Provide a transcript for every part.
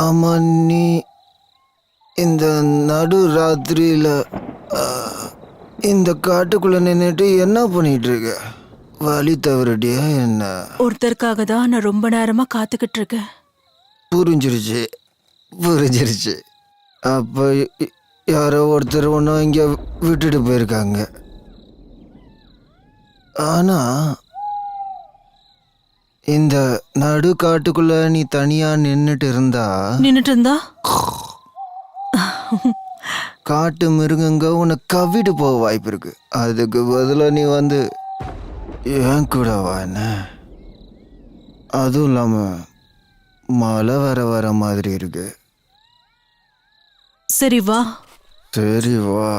ஆமா, நீ இந்த நடு ராத்திரியில இந்த காட்டுக்குள்ள நின்றுட்டு என்ன பண்ணிட்டு இருக்க? வழி தவறடியா என்ன? ஒருத்தருக்காக தான் நான் ரொம்ப நேரமா காத்துக்கிட்டு இருக்கேன். புரிஞ்சிருச்சு புரிஞ்சிருச்சு. அப்ப யாரோ ஒருத்தர் ஒன்றும் இங்க விட்டுட்டு போயிருக்காங்க. ஆனா இந்த நடு காட்டுக்குள்ள நீ தனியா நின்னுட்டு இருந்தா காட்டு மிருகங்க உன்னை கவிட்டு போக வாய்ப்பு இருக்கு. அதுக்கு பதிலா நீ வந்து ஏன் கூட வான. அதுவும் இல்லாம மழை வர மாதிரி இருக்கு. சரி வா. சரி வா.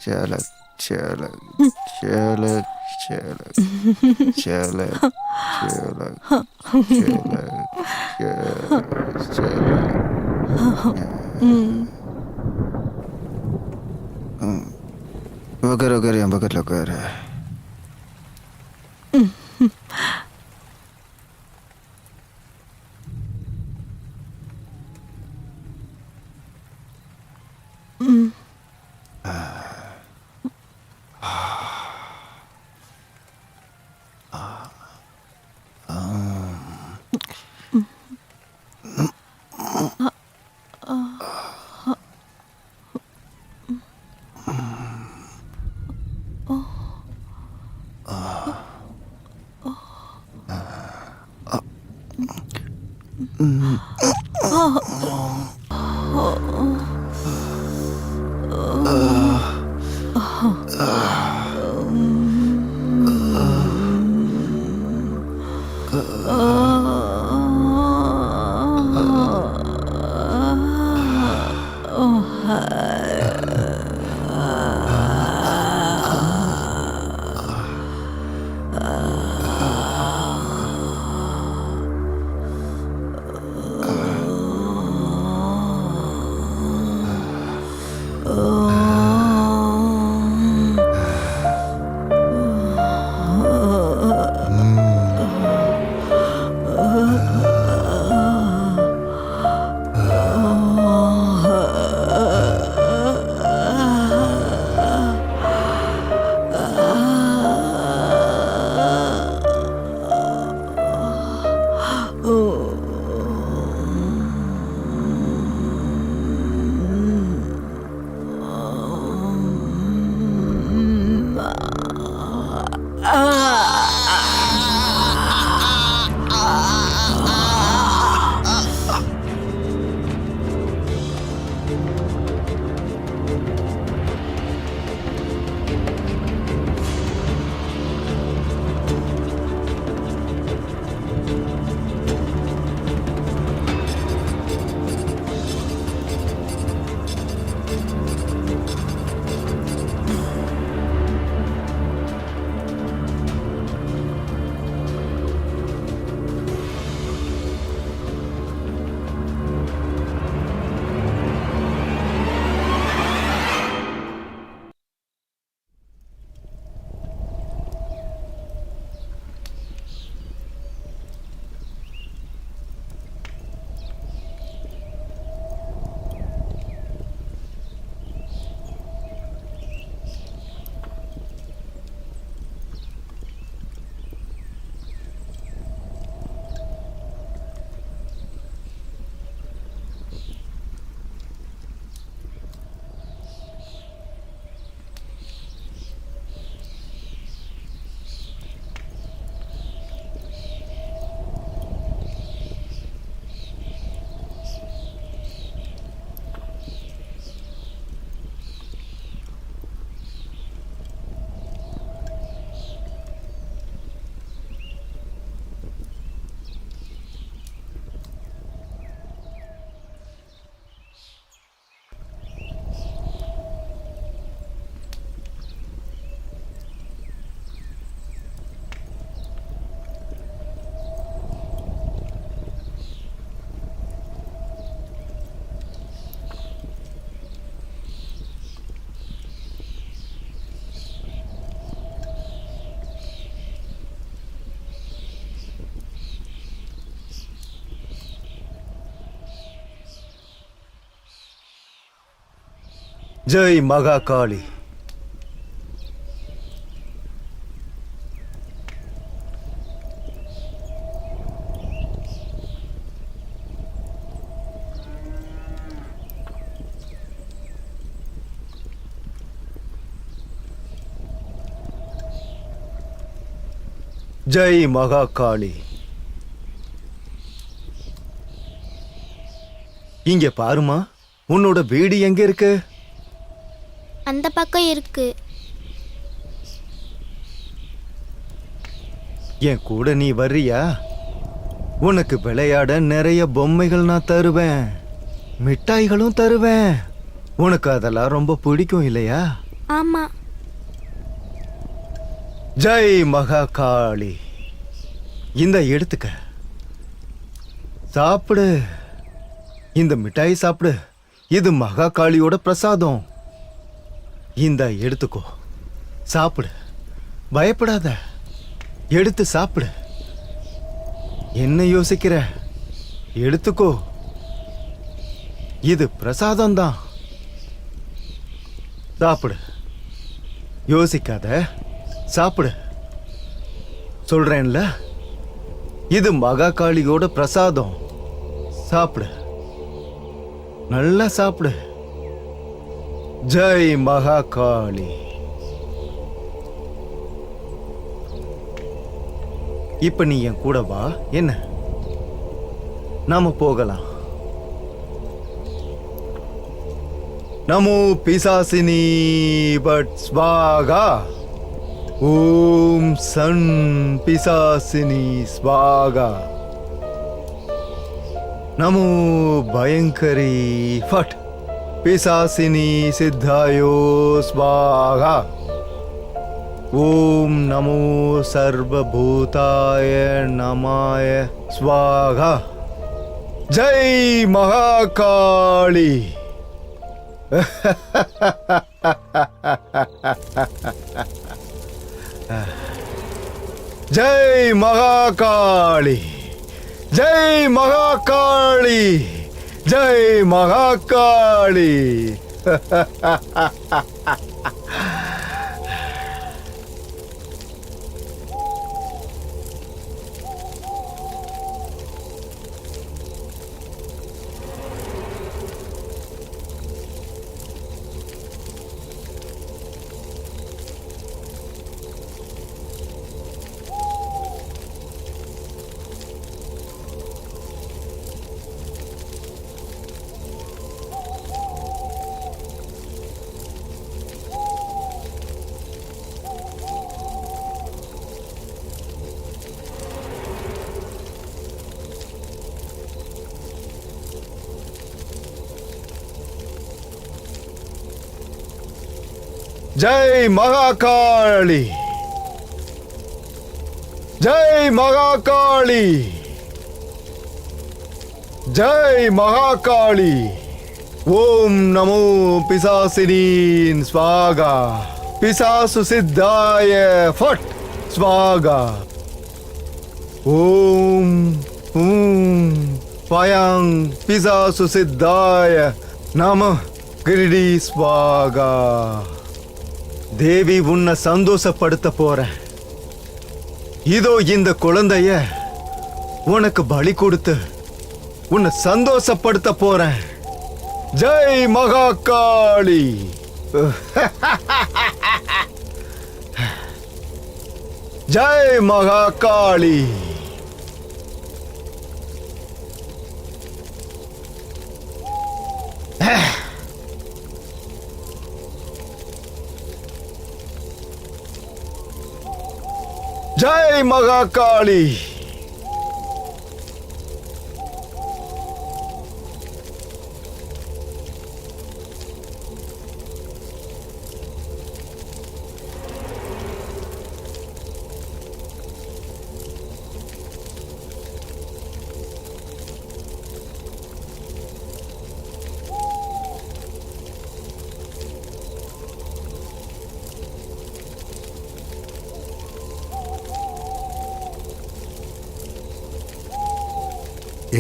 Çelek, çelek, çelek, çelek, çelek, çelek, çelek, çelek. Bakar yang bakat lokar. Jai Mahakali. Jai Mahakali. இங்க பாருமா, உன்னோட வீடு எங்க இருக்கு? அந்த பக்கம் இருக்கு. என் கூட நீ வர்றியா? உனக்கு விளையாட நிறைய பொம்மைகள் நான் தருவேன், மிட்டாய்களும் தருவேன். உனக்கு அதெல்லாம் ரொம்ப பிடிக்கும் இல்லையா? ஆமா. ஜெய் மகாகாளி. இந்த எடுத்துக்க, சாப்பிடு. இந்த மிட்டாய் சாப்பிடு. இது மகாகாளியோட பிரசாதம். இந்த எடுத்துக்கோ, சாப்பிடு. பயப்படாத, எடுத்து சாப்பிடு. என்ன யோசிக்கிற? எடுத்துக்கோ, இது பிரசாதம் தான். சாப்பிடு, யோசிக்காத, சாப்பிடு. சொல்றேன்ல, இது மகாகாளியோட பிரசாதம். சாப்பிடு, நல்லா சாப்பிடு. ஜெய் மகாகாளி. இப்ப நீ என் கூட வா. என்ன, நாம போகலாம். நமோ பிசாசினி பட் ஸ்வாகா. Om Sun பிசாசினி ஸ்வாகா. நமோ பயங்கரி ஃபட் பிசாசினி சித்தாயோ ஸ்வாகா. ஓம் நமோ சர்வபூதாய நமாய ஸ்வாகா. ஜெய் மகாகாளி. ஜெய் மகாகாளி. ஜெய் மகாகாளி. ஜெய் மகாகாளி. ஜெய் மகாகாளி. ஜெய் மகாகாளி. ஜெய் மகாகாளி. ஓம் நமோ பிசாசினீன் ஸ்வாகா. பிசாசு சித்தாய ஃபட் ஸ்வாகா. ஓம் பயாங் பிசாசு சித்தாய நம கிரிடி ஸ்வாகா. தேவி, உன்னை சந்தோஷப்படுத்த போறேன். இதோ இந்த குழந்தைய உனக்கு பலி கொடுத்து உன்னை சந்தோஷப்படுத்த போறேன். ஜெய் மகாகாளி. ஜெய் மகாகாளி. ஜெய் மகாகாளி.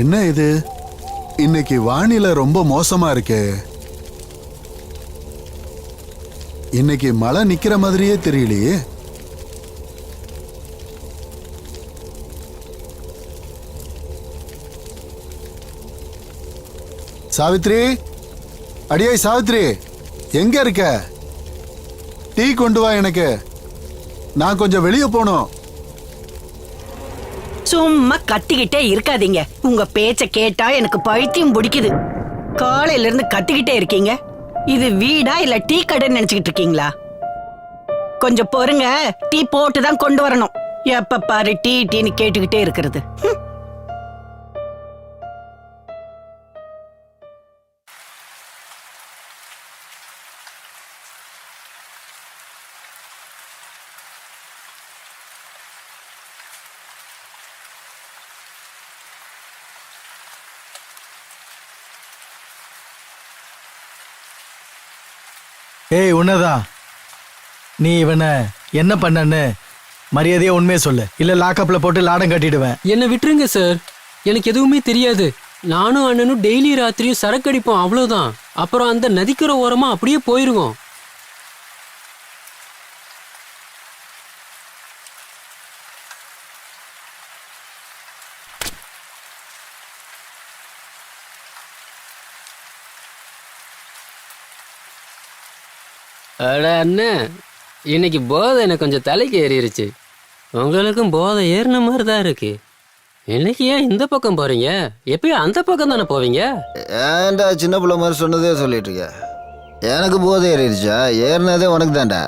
என்ன இது? இன்னைக்கு வானிலை ரொம்ப மோசமா இருக்கே. இன்னைக்கு மழை நிக்கிற மாதிரியே தெரியலையே. சாவித்ரி, அடியே சாவித்ரி, எங்க இருக்க? டீ கொண்டு வா எனக்கு, நான் கொஞ்சம் வெளியே போகணும். சும்மா கத்திக்கிட்டே இருக்காதீங்க. உங்க பேச்ச கேட்டா எனக்கு பைத்தியம் பிடிக்குது. காலையில இருந்து கத்திக்கிட்டே இருக்கீங்க. இது வீடா இல்ல டீ கடைன்னு நினைச்சுக்கிட்டு இருக்கீங்களா? கொஞ்சம் பொறுங்க, டீ போட்டு தான் கொண்டு வரணும். எப்ப பாரு டீ டீன்னு கேட்டுக்கிட்டே இருக்கிறது. ஏய் உன்னதான், நீ இவனை என்ன பண்ணன்னு மரியாதையா உண்மையை சொல்லு, இல்ல லாக்அப்ல போட்டு லாடம் கட்டிடுவேன். என்னை விட்டுருங்க சார், எனக்கு எதுவுமே தெரியாது. நானும் அண்ணனும் டெய்லி ராத்திரியும் சரக்கு அடிப்போம், அவ்வளவுதான். அப்புறம் அந்த நதிக்கரை ஓரமா அப்படியே போயிருவோம். அட அண்ணன், இன்னைக்கு போதை எனக்கு கொஞ்சம் தலைக்கு ஏறிடுச்சு. உங்களுக்கும் போதை ஏறின மாதிரி தான் இருக்கு. இன்னைக்கு ஏன் இந்த பக்கம் போறீங்க? எப்பயும் அந்த பக்கம் தானே போவீங்க. ஏன்டா சின்ன பிள்ளை மாதிரி சொன்னதே சொல்லிட்டு இருக்க? எனக்கு போதை ஏறிடுச்சா? ஏறினதே உனக்கு தான்டா.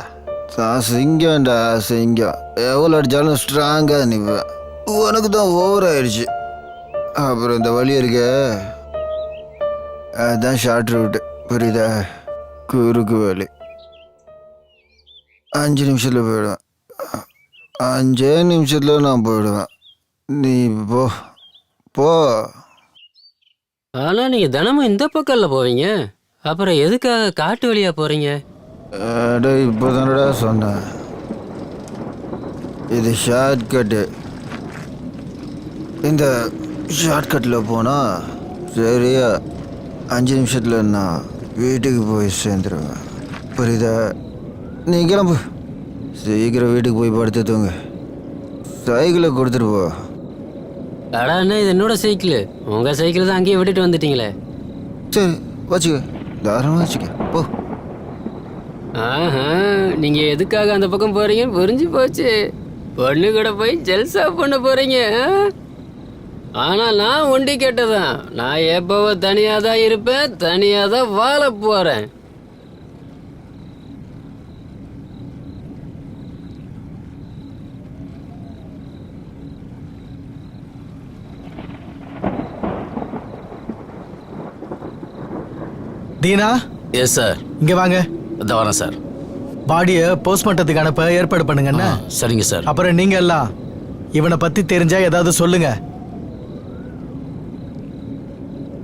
சிங்கம்டா சிங்கம். எவ்வளோ அடித்தாலும் ஸ்ட்ராங்காக நிற்பேன். உனக்கு தான் ஓவர் ஆயிடுச்சு. அப்புறம் இந்த வழி இருக்க, அதுதான் ஷார்ட் ரூட்டு, புரியுதா? குறுக்கு வழி. 5 நிமிஷத்தில் போயிடுவேன். 5 நிமிஷத்தில் நான் போயிடுவேன். நீ போ போ. ஆனா நீங்க தினமும் இந்த பக்கம்ல போவீங்க, அப்புறம் எதுக்காக காட்டு வழியா போறீங்க? இப்போ தானடா சொன்னேன், இது ஷார்ட் கட்டு. இந்த ஷார்ட் கட்டில் போனால் சரியா 5 நிமிஷத்தில் நான் வீட்டுக்கு போய் சேர்ந்துருவேன், புரியுதா? நீ கிளம்பு, சீக்கிரம் வீட்டுக்கு போய் படுத்து தூங்க. சைக்கிளை கொடுத்துட்டு போ. அடா அண்ணா, இது என்னோட சைக்கிள். உங்க சைக்கிள் தான் அங்கேயே விட்டுட்டு வந்துட்டீங்களே. சரி வச்சுக்க, தாராளமாக வச்சுக்க, போ. ஆஹா, நீங்க எதுக்காக அந்த பக்கம் போறீங்கன்னு புரிஞ்சு போச்சு. பொண்ணு கூட போய் ஜெல்சா பண்ண போறீங்க. ஆனா நான் ஒண்டி கேட்டதான். நான் எப்பவோ தனியா தான் இருப்பேன், தனியா தான் வாழ போறேன். Deena, yes sir. இங்க வாங்க. இந்த வரேன் சார். பாடியை போஸ்ட்மார்ட்டத்துக்கு அனுப்ப ஏற்பாடு பண்ணுங்கண்ணா. சரிங்க சார். அப்புறம் நீங்க எல்லாம் இவனை பத்தி தெரிஞ்சா ஏதாவது சொல்லுங்க.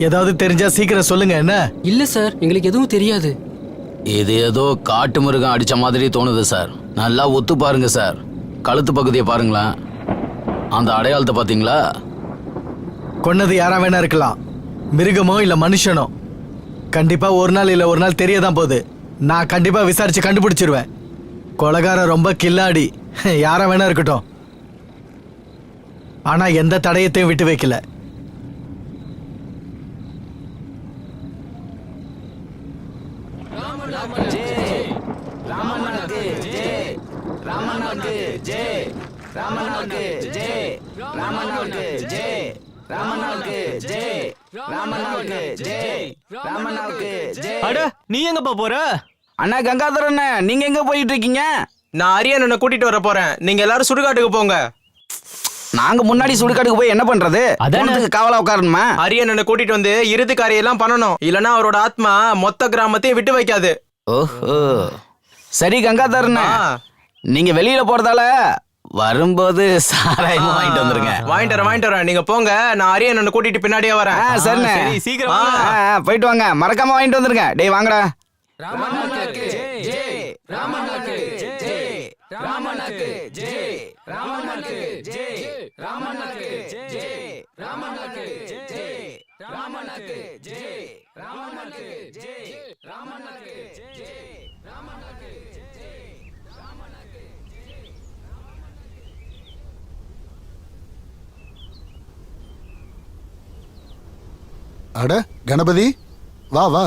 ஏதாவது தெரிஞ்சா சீக்கிரம் சொல்லுங்க. என்ன? இல்ல சார், எங்களுக்கு எதுவும் தெரியாது. இது ஏதோ காட்டு மிருகம் அடிச்ச மாதிரி தோணுது சார். நல்லா ஒத்து பாருங்க சார். கழுத்து பகுதியை பாருங்களேன். அந்த அடையாளத்தை பாத்தீங்களா? கொன்னது யாரா வேணா இருக்கலாம், மிருகமோ இல்ல மனுஷனோ. கண்டிப்பா ஒரு நாள் இல்ல ஒரு நாள் தெரியதான் போகுது. நான் கண்டிப்பா விசாரிச்சு கண்டுபிடிச்சிருவேன். கொலைகாரன் ரொம்ப கில்லாடி, யாரா வேணா இருக்கட்டும். ஆனா எந்த தடயத்தையும் விட்டு வைக்கல. அட, நீ எங்கப்பா போற? அண்ணா கங்காதர் அண்ணா, நீங்க எங்க போயிட்டு இருக்கீங்க? நான் அரியண்ணனை கூட்டிட்டு வர போறேன். நீங்க எல்லாரும் சுடுகாட்டுக்கு போங்க. நாங்க முன்னாடி சுடுகாட்டுக்கு போய் என்ன பண்றது? அதானே காவலா உட்காரணுமா? அரியண்ணனை கூட்டிட்டு வந்து இறுதி காரியெல்லாம் பண்ணணும். இல்லனா அவரோட ஆத்மா மொத்த கிராமத்தையும் விட்டு வைக்காது. ஓஹோ, சரி கங்காதர் அண்ணா, நீங்க வெளியில போறதால வரும்போது சாராயம் வாங்கிட்டு வந்துருங்க. வாங்கிட்டு வரேன். நீங்க போங்க, நான் அரியண்ணனை கூட்டிட்டு பின்னாடியே வரேன். சரிண்ணே, சரி, சீக்கிரம் போயிட்டு வாங்க. மறக்காம வாங்கிட்டு வந்துருங்க. டேய் வாங்கடா. ராமனுக்கு அட கணபதி, வா வா.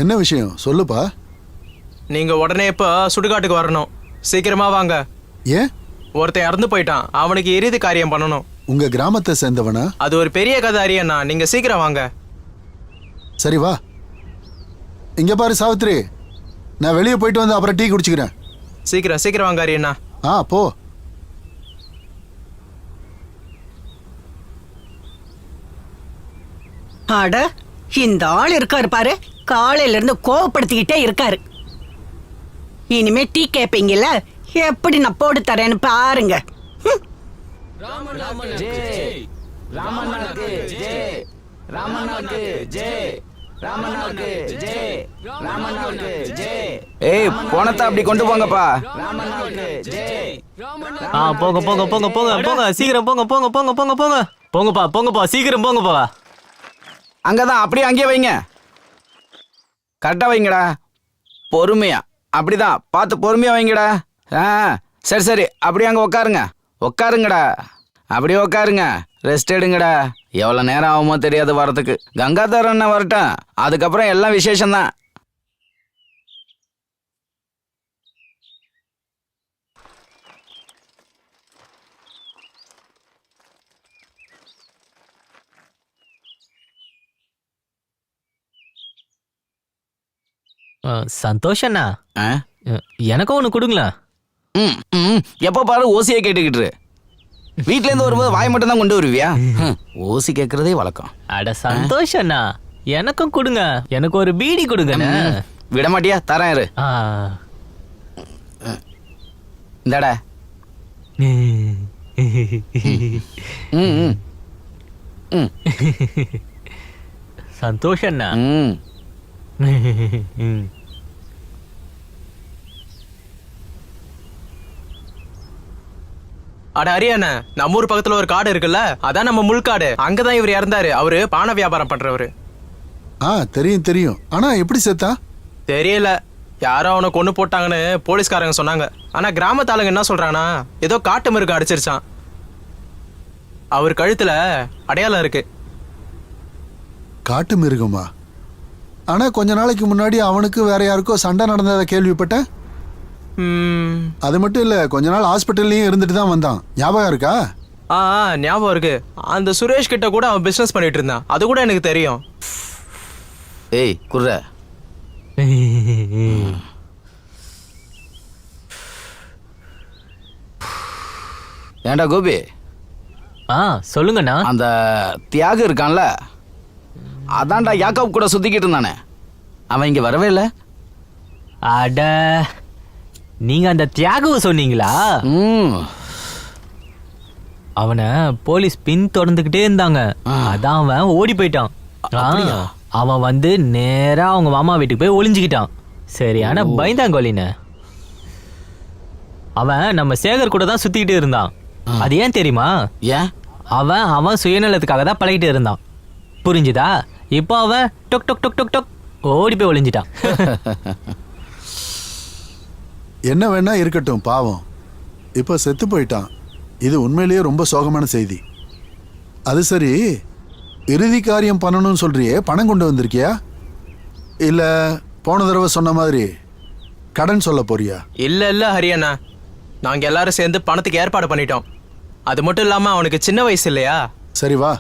என்ன விஷயம் சொல்லுப்பா. நீங்க உடனே இப்ப சுடுகாட்டுக்கு வரணும். சீக்கிரமா வாங்க. ஏன்? ஒருத்தன் இறந்து போயிட்டான். அவனுக்கு இறுதி காரியம் பண்ணணும். உங்க கிராமத்தை சேர்ந்தவனா? அது ஒரு பெரிய கதை அரியண்ணா. நீங்க சீக்கிரம் வாங்க. சரி வா. இங்க பாரு சாவித்ரி, நான் வெளியே போயிட்டு வந்து அப்புறம் டீ குடிச்சுக்கிறேன். சீக்கிரம் சீக்கிரம் வாங்க அரியண்ணா. போ. அட, இந்த ஆள் இருக்காரு பாரு, காலையில இருந்து கோவப்படுத்திக்கிட்டே இருக்காரு. இனிமே டீ கேப்பீங்கல்ல, எப்படி நான் போட்டு தரேன்னு பாருங்க. ஏய் போனத்தை அப்படி கொண்டு போங்கப்பா. போங்க போங்க போங்க போங்க போங்க சீக்கிரம் போங்க போங்க போங்க போங்க போங்க போங்கப்பா போங்கப்பா சீக்கிரம் போங்கப்பா. அங்கதான் அப்படியே அங்கேயே வைங்க. கரெக்டா வைங்கடா. பொறுமையா அப்படிதான் பார்த்து பொறுமையா வைங்கடா. சரி சரி அப்படியே அங்க உட்காருங்க. உட்காருங்கடா. அப்படியே உட்காருங்க. ரெஸ்ட் எடுங்கடா. எவ்வளவு நேரம் ஆகுமோ தெரியாது வரதுக்கு. கங்காதர் அண்ணன் வரட்டும், அதுக்கப்புறம் எல்லாம் விசேஷம்தான். சந்தோஷண்ணா, எனக்கும் ஒன்று கொடுங்களா? எப்ப பாரு ஓசியை கேட்டுக்கிட்டு வீட்ல இருந்து வரும்போது வாய் மட்டும் தான் கொண்டு வருவியா? ஓசி கேட்கறதே வழக்கம். அட சந்தோஷண்ணா, எனக்கும் கொடுங்க. எனக்கு ஒரு பீடி கொடுங்கண்ணா. விட மாட்டியா? தரேன் இரு. இந்தாடா. சந்தோஷண்ணா. அட அரியண்ணா, நம்ம ஊர் பக்கத்துல ஒரு காடு இருக்குல்ல, அதான் நம்ம முள்காடு. அங்கதான் இவர் இறந்தாரு. அவரு பானை வியாபாரம் பண்றவரு. தெரியும் தெரியும். ஆனா எப்படி செத்தா? தெரியல, யாரோ அவனை கொண்டு போட்டாங்கன்னு போலீஸ்காரங்க சொன்னாங்க. ஆனா கிராமத்து ஆளுங்க என்ன சொல்றாங்கன்னா, ஏதோ காட்டு மிருகம் அடிச்சிருச்சான். அவர் கழுத்துல அடையாளம் இருக்கு. காட்டு மிருகமா? ஆனா கொஞ்ச நாளைக்கு முன்னாடி அவனுக்கு வேற யாருக்கோ சண்டை நடந்ததை கேள்விப்பட்டேன். அது மட்டும் இல்ல, கொஞ்ச நாள் ஹாஸ்பிட்டல்லயும் இருந்துட்டு தான் வந்தான். ஞாபகம் இருக்கா? ஞாபகம் இருக்கு. அந்த சுரேஷ் கிட்ட கூட அவன் பிசினஸ் பண்ணிட்டு இருந்தான். அது கூட எனக்கு தெரியும். ஏய் குர்ர, ஏண்டா கோபி? சொல்லுங்கண்ணா. அந்த தியாகு இருக்கான்ல, அதான்டா யாக்கப் கூட சுத்திக்கிட்டு இருந்தானே, அவன் இங்க வரவே இல்லை. அட, நீங்க அந்த தியாகுவை சொன்னீங்களா? அவனை போலீஸ் பின் தொடர்ந்துகிட்டே இருந்தாங்க. அதான் அவன் ஓடி போயிட்டான். அவன் வந்து நேரா அவங்க மாமா வீட்டுக்கு போய் ஒளிஞ்சுக்கிட்டான். சரியான பயந்தாங்கோலின. அவன் நம்ம சேகர் கூட தான் சுத்திக்கிட்டு இருந்தான். அது ஏன் தெரியுமா? ஏன்? அவன் சுயநலத்துக்காக தான் பழகிட்டு இருந்தான். புரிஞ்சுதா? இப்போ அவன் டொக் டொக் டொக் டொக் டொக் ஓடி போய் ஒளிஞ்சிட்டான். என்ன வேணா இருக்கட்டும், பாவம். இப்ப செத்து போயிட்டான். இது உண்மையிலேயே ரொம்ப சோகமான செய்தி. அது சரி, இறுதி காரியம் பண்ணணும்னு சொல்றியே, பணம் கொண்டு வந்திருக்கியா? இல்ல போன தடவை சொன்ன மாதிரி கடன் சொல்ல போறியா? இல்ல ஹரியண்ணா, நாங்க எல்லாரும் சேர்ந்து பணத்துக்கு ஏற்பாடு பண்ணிட்டோம். அது மட்டும் இல்லாம அவனுக்கு சின்ன வயசு இல்லையா? சரி வா.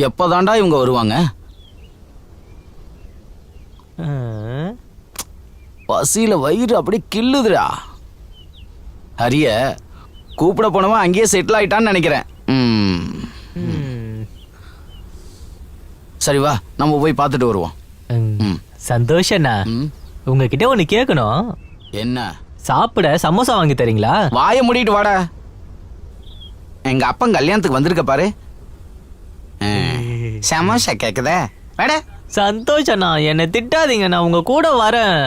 எப்பதான்டா இவங்க வருவாங்க? பசியில வயிறு அப்படியே கில்லுதுடா. ஹரிய கூப்பிட போனவன் அங்கேயே செட்டில் ஆயிட்டான்னு நினைக்கிறேன். சரி வா, நம்ம போய் பார்த்துட்டு வருவோம். சந்தோஷண்ணா, உங்ககிட்ட ஒண்ணு கேட்கணும். என்ன? சாப்பிட சமோசா வாங்கி தரீங்களா? வாயை மூடிட்டு வாடா. எங்க அப்பன் கல்யாணத்துக்கு வந்திருக்க பாரு. சமோசா கேக்குதே. வாடா. சந்தோஷண்ணா, என்னை திட்டாதீங்க, நான் உங்க கூட வரேன்.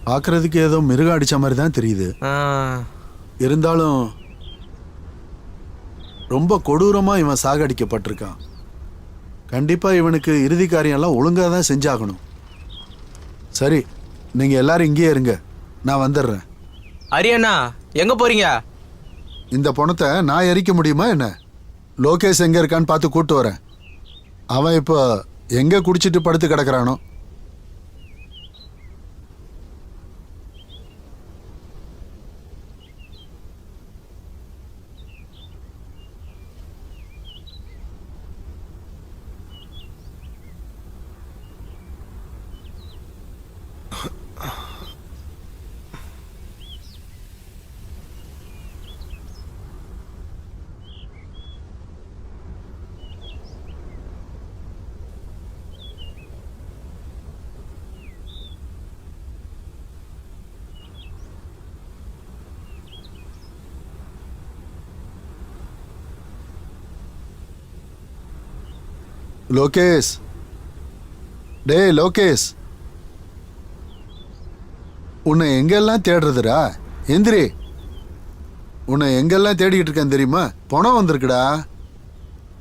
பார்க்கறதுக்கு ஏதோ மிருகம் அடிச்ச மாதிரி தான் தெரியுது. இருந்தாலும் ரொம்ப கொடூரமா இவன் சாகடிக்கப்பட்டிருக்கான். கண்டிப்பா இவனுக்கு இறுதி காரியம்லாம் ஒழுங்காக தான் செஞ்சாகணும். சரி, நீங்க எல்லாரும் இங்கேயே இருங்க, நான் வந்துடுறேன். அரியண்ணா எங்க போறீங்க? இந்த பணத்தை நான் எரிக்க முடியுமா என்ன? லோகேஷ் எங்க இருக்கான்னு பார்த்து கூட்டு வரேன். அவன் இப்போ எங்க குடிச்சிட்டு படுத்து கிடக்குறானோ. லோகேஷ், டேய் லோகேஷ், உன்னை எங்கெல்லாம் தேடுறதுடா? எந்திரி, உன்னை எங்கெல்லாம் தேடிக்கிட்டு இருக்கேன் தெரியுமா? பணம் வந்திருக்குடா,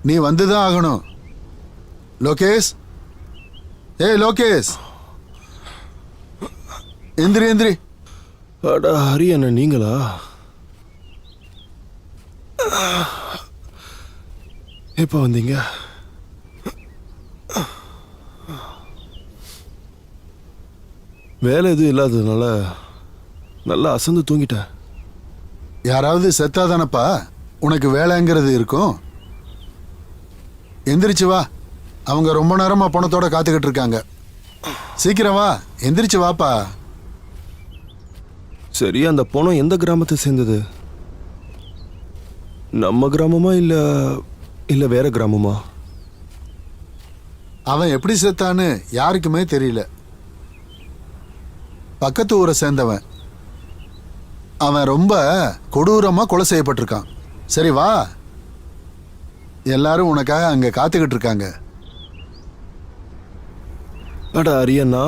நீ வந்துதான் ஆகணும். லோகேஷ், ஏய் லோகேஷ், எந்திரி எந்திரி. அடா ஹரி அண்ணா, நீங்களா? எப்போ வந்தீங்க? வேலை எதுவும் இல்லாததுனால நல்லா அசந்து தூங்கிட்டேன். யாராவது செத்தாதானப்பா உனக்கு வேலைங்கிறது இருக்கும். எந்திரிச்சு வா, அவங்க ரொம்ப நேரமா பணத்தோட காத்துக்கிட்டு இருக்காங்க. சீக்கிரம் வா, எந்திரிச்சு வாப்பா. சரி, அந்த பணம் எந்த கிராமத்தை சேர்ந்தது? நம்ம கிராமமா இல்ல வேற கிராமமா? அவன் எப்படி செத்தான்னு யாருக்குமே தெரியல. பக்கத்து ஊரை சேர்ந்தவன். அவன் ரொம்ப கொடூரமா கொலை செய்யப்பட்டிருக்கான். சரி வா, எல்லாரும் உனக்காக அங்க காத்துக்கிட்டு இருக்காங்க. அடா அரியண்ணா,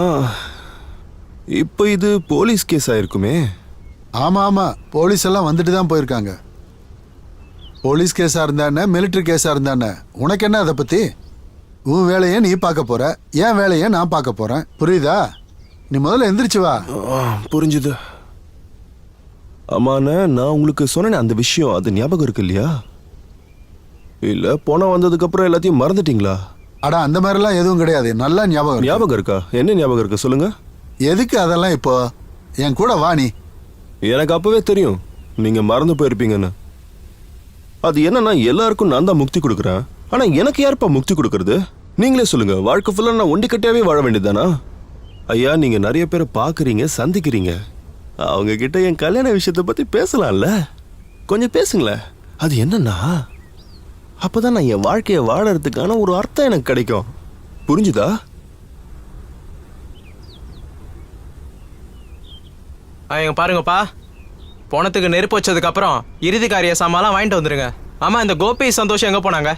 இப்போ இது போலீஸ் கேஸ் ஆயிருக்குமே? ஆமா ஆமா, போலீஸ் எல்லாம் வந்துட்டு தான் போயிருக்காங்க. போலீஸ் கேஸா இருந்தானே, மிலிட்டரி கேஸா இருந்தானே, உனக்கு என்ன அதை பத்தி? உன் வேலையை நீ பார்க்க போற, என் வேலையை நான் பார்க்க போறேன். புரியுதா? நீ முதல்ல எந்திரிச்சு வா. புரிஞ்சுது. ஆமாண்ணே, நான் உங்களுக்கு சொன்னேன் அந்த விஷயம், அது ஞாபகம் இருக்கு இல்லையா? இல்ல பணம் வந்ததுக்கு அப்புறம் எல்லாத்தையும் மறந்துட்டீங்களா? அடா அந்த மாதிரிலாம் எதுவும் கிடையாது, நல்லா ஞாபகம். ஞாபகம் இருக்கா? என்ன ஞாபகம் இருக்கு சொல்லுங்க. எதுக்கு அதெல்லாம்? இப்போ என் கூட வா. நீ எனக்கு அப்பவே தெரியும் நீங்க மறந்து போயிருப்பீங்கன்னு. அது என்னன்னா, எல்லாருக்கும் நான் தான் முக்தி கொடுக்குறேன், ஆனா எனக்கு யாருப்பா முக்தி கொடுக்கறது? நீங்களே சொல்லுங்க. வாழ்க்கை ஃபுல்லா நான் ஒண்டிக்கட்டையாவே வாழ வேண்டியதானா? ஐயா, நீங்க நிறைய பேரை பாக்குறீங்க, சந்திக்கிறீங்க, அவங்க கிட்ட என் கல்யாண விஷயத்தை பத்தி பேசலாம்ல, கொஞ்சம் பேசுங்களேன். அது என்னன்னா, அப்பதான் நான் என் வாழ்க்கையை வாழறதுக்கான ஒரு அர்த்தம் எனக்கு கிடைக்கும். புரிஞ்சுதா? எங்க பாருங்கப்பா, போனத்துக்கு நெருப்பு வச்சதுக்கு அப்புறம் இறுதி காரிய சாமான்லாம் வாங்கிட்டு வந்துருங்க. ஆமா, இந்த கோபி சந்தோஷம் எங்க போனாங்க?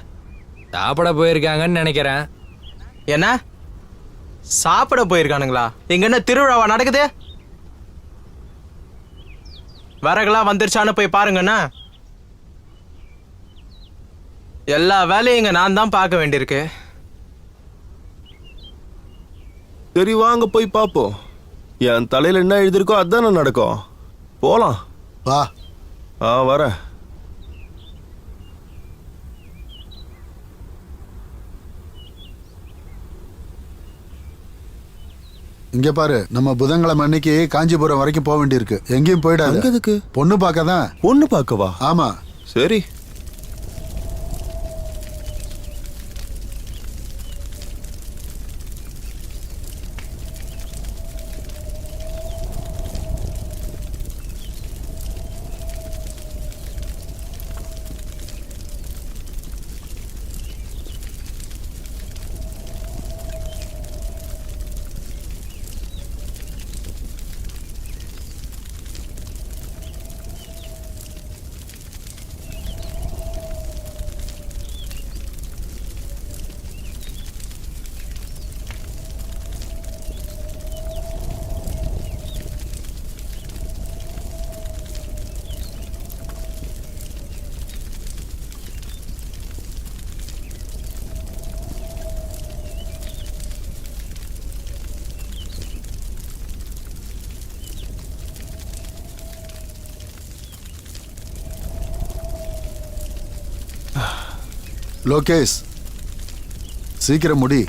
சாப்பிட போயிருக்காங்கன்னு நினைக்கிறேன். என்ன சாப்பிட போயிருக்கானுங்களா? இங்க என்ன திருவிழாவா நடக்குது? விறகுலாம் வந்துருச்சான்னு போய் பாருங்கண்ணா. எல்லா வேலையும் இங்க நான் தான் பார்க்க வேண்டியிருக்கு. சரி வாங்க போய் பாப்போம். என் தலையில என்ன எழுதிருக்கோ அதானே நடக்கும். போலாம் வா. வரேன். இங்க பாரு, நம்ம புதன்கிழமை அன்னைக்கு காஞ்சிபுரம் வரைக்கும் போக வேண்டியிருக்கு. எங்கேயும் போயிடாது. எதுக்கு? பொண்ணு பார்க்க தான். பொண்ணு பார்க்கவா? ஆமா. சரி. லோகேஷ், சீக்கிரம் முடி.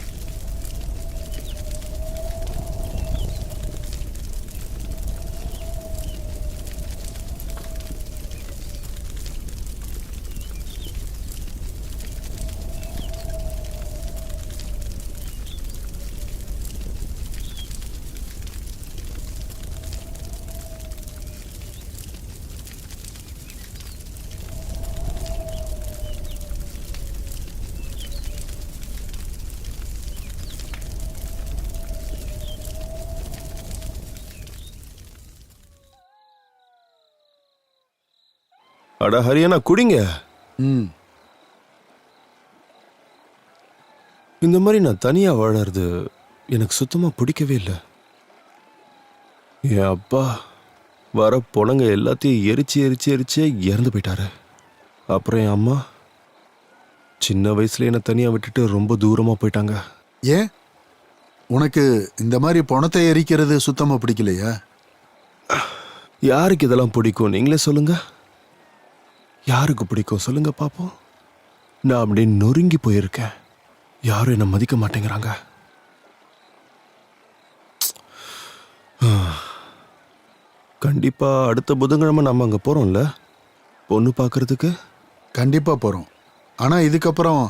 அட ஹரியானா குடிங்க. ம். இந்த மாதிரி நான் தனியா வாழறது எனக்கு சுத்தமா பிடிக்கவே இல்லை. என் அப்பா வர பொணங்க எல்லாத்தையும் எரிச்சு எரிச்சு எரிச்சே இறந்து போயிட்டாரு. அப்புறம் என் அம்மா சின்ன வயசுல என்னை தனியா விட்டுட்டு ரொம்ப தூரமா போயிட்டாங்க. ஏன் உனக்கு இந்த மாதிரி பணத்தை எரிக்கிறது சுத்தமா பிடிக்கலையா? யாருக்கு இதெல்லாம் பிடிக்கும் நீங்களே சொல்லுங்க. யாருக்கு பிடிக்கும் சொல்லுங்க பாப்போம். நான் அப்படியே நொறுங்கி போயிருக்கேன். யாரும் என்னை மதிக்க மாட்டேங்கிறாங்க. கண்டிப்பா அடுத்த புதன்கிழமை நம்ம அங்க போறோம்ல பொண்ணு பார்க்கறதுக்கு. கண்டிப்பா போறோம். ஆனா இதுக்கப்புறம்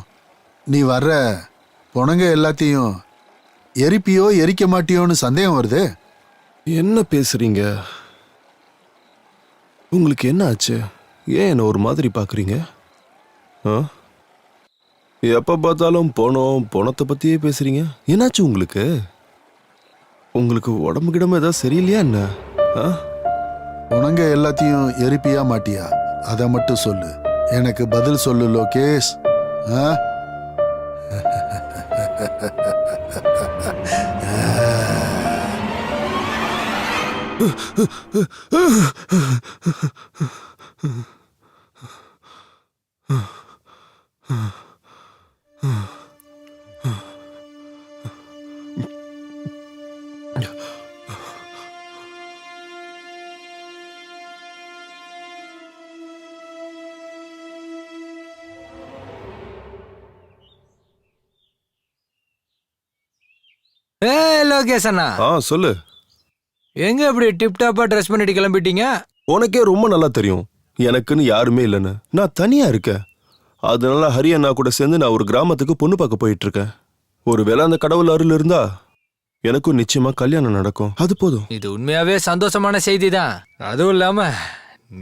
நீ வர்ற பொணங்க எல்லாத்தையும் எரிப்பியோ எரிக்க மாட்டியோன்னு சந்தேகம் வருது. என்ன பேசுறீங்க? உங்களுக்கு என்ன ஆச்சு? ஏன் என்ன ஒரு மாதிரி பார்க்குறீங்க? எப்போ பார்த்தாலும் பணத்தை பற்றியே பேசுறீங்க. என்னாச்சு உங்களுக்கு? உங்களுக்கு உடம்பு கிடமை ஏதாவது சரியில்லையா என்ன? உனங்க எல்லாத்தையும் எரிப்பியா மாட்டியா அதை மட்டும் சொல்லு. எனக்கு பதில் சொல்லு லோகேஷ். லோகேஷ் அண்ணா, சொல்லு. எங்க இப்படி டிப் டாப்பா ட்ரெஸ் பண்ணிட்டு கிளம்பிட்டீங்க? உனக்கே ரொம்ப நல்லா தெரியும் எனக்குன்னு யாருமே இல்லைன்னு. நான் தனியா இருக்கேன். அதனால ஹரி அண்ணா கூட சேர்ந்து நான் ஒரு கிராமத்துக்கு பொண்ணு பார்க்க போயிட்டு இருக்கேன். ஒருவேளை அந்த கடவுள் அருள் இருந்தா எனக்கும் நிச்சயமா கல்யாணம் நடக்கும். அது போதும். இது உண்மையாவே சந்தோஷமான செய்தி தான். அதுவும் இல்லாம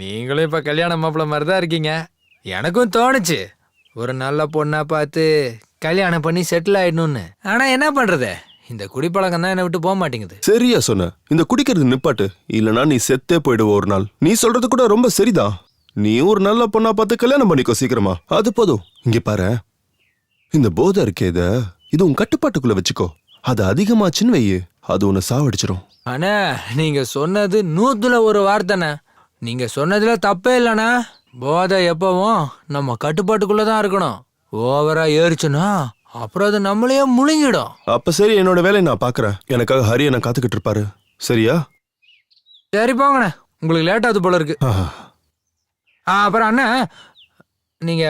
நீங்களும் இப்ப கல்யாண மாப்பிள்ள மாதிரி தான் இருக்கீங்க. எனக்கும் தோணுச்சு ஒரு நல்ல பொண்ணா பார்த்து கல்யாணம் பண்ணி செட்டில் ஆயிடணும்னு. ஆனா என்ன பண்றது, இந்த குடிப்பழக்கம் தான் என்னை விட்டு போக மாட்டேங்குது. சரியா சொன்ன. இந்த குடிக்கிறது நிப்பாட்டு, இல்லனா நீ செத்தே போயிடுவ ஒரு நாள். நீ சொல்றது கூட ரொம்ப சரிதான். நீ ஒரு நல்ல பொண்ணா பார்த்து கல்யாணம் பண்ணிக்கோ சீக்கிரமா. அது போதும். இங்க பாரு, இந்த போதை இருக்கே இது உன் கட்டுப்பாட்டுக்குள்ள வச்சுக்கோ. அது அதிகமாச்சுன்னு வையு, அது உன்னை சாவடிச்சிரும். அண்ணா, நீங்க சொன்னது 100ல் 1 வார்த்தைண்ணே. நீங்க சொன்னதுல தப்பே இல்லைண்ணா. போதை எப்பவும் நம்ம கட்டுப்பாட்டுக்குள்ளதான் இருக்கணும். ஓவரா ஏறிச்சுன்னா அப்புறம் அது நம்மளையே முழுங்கிடும். அப்ப சரி, என்னோட வேலையை நான் பாக்குறேன். எனக்காக ஹரி என்ன காத்துக்கிட்டு இருப்பாரு. சரியா? சரி போங்கண்ணே, உங்களுக்கு லேட் ஆகுது போல இருக்கு. அப்புறம் அண்ணா, நீங்க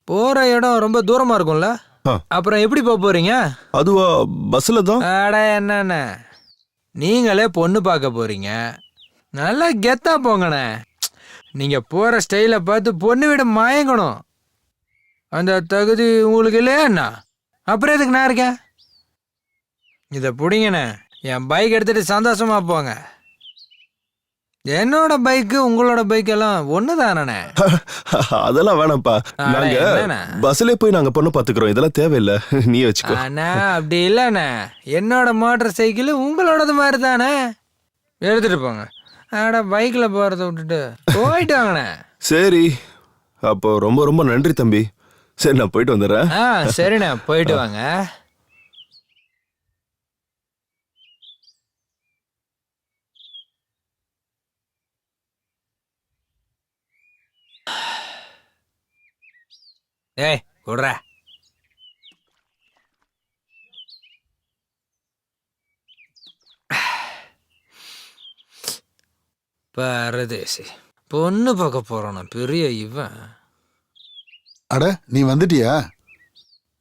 போற இடம் ரொம்ப தூரமா இருக்கும்ல, அப்புறம் எப்படி போறீங்க? அதுவா, பஸ்ல தான். அட என்ன, நீங்களே பொண்ணு பார்க்க போறீங்க, நல்லா கெத்தா போங்கண்ணே. நீங்க போற ஸ்டைல பார்த்து பொண்ணு விட மயங்கணும். அந்த தகுதி உங்களுக்கு இல்லையா என்ன? அப்புறம் எதுக்கு நான் இருக்கேன்? இதை பிடிங்கண்ணே, என் பைக் எடுத்துட்டு சந்தோஷமா போங்க. என்னோட பைக்கு உங்களோட பைக் எல்லாம் ஒண்ணுதானே? அதெல்லாம் வேணாம்ப்பா. நாங்க பஸ்ல போய் நாங்க பொண்ணு பாத்துக்கிறோம். இதெல்லாம் தேவையில்லை, நீ வச்சுக்கோ. அண்ணா அப்படி இல்லண்ணே, என்னோட மோட்டார் சைக்கிள் உங்களோடது மாதிரி தானே, எடுத்துட்டு போங்க. அட பைக்ல போறத விட்டுட்டு போயிட்டு வாங்கண்ணே. சரி, அப்போ ரொம்ப ரொம்ப நன்றி தம்பி. சரி, நான் போயிட்டு வந்துடுறேன். சரிண்ணே, போயிட்டு வாங்க. ஏய் குடுறா. பரதேசி பொண்ணு பார்க்க போறான பெரிய இவன். அட, நீ வந்துட்டியா?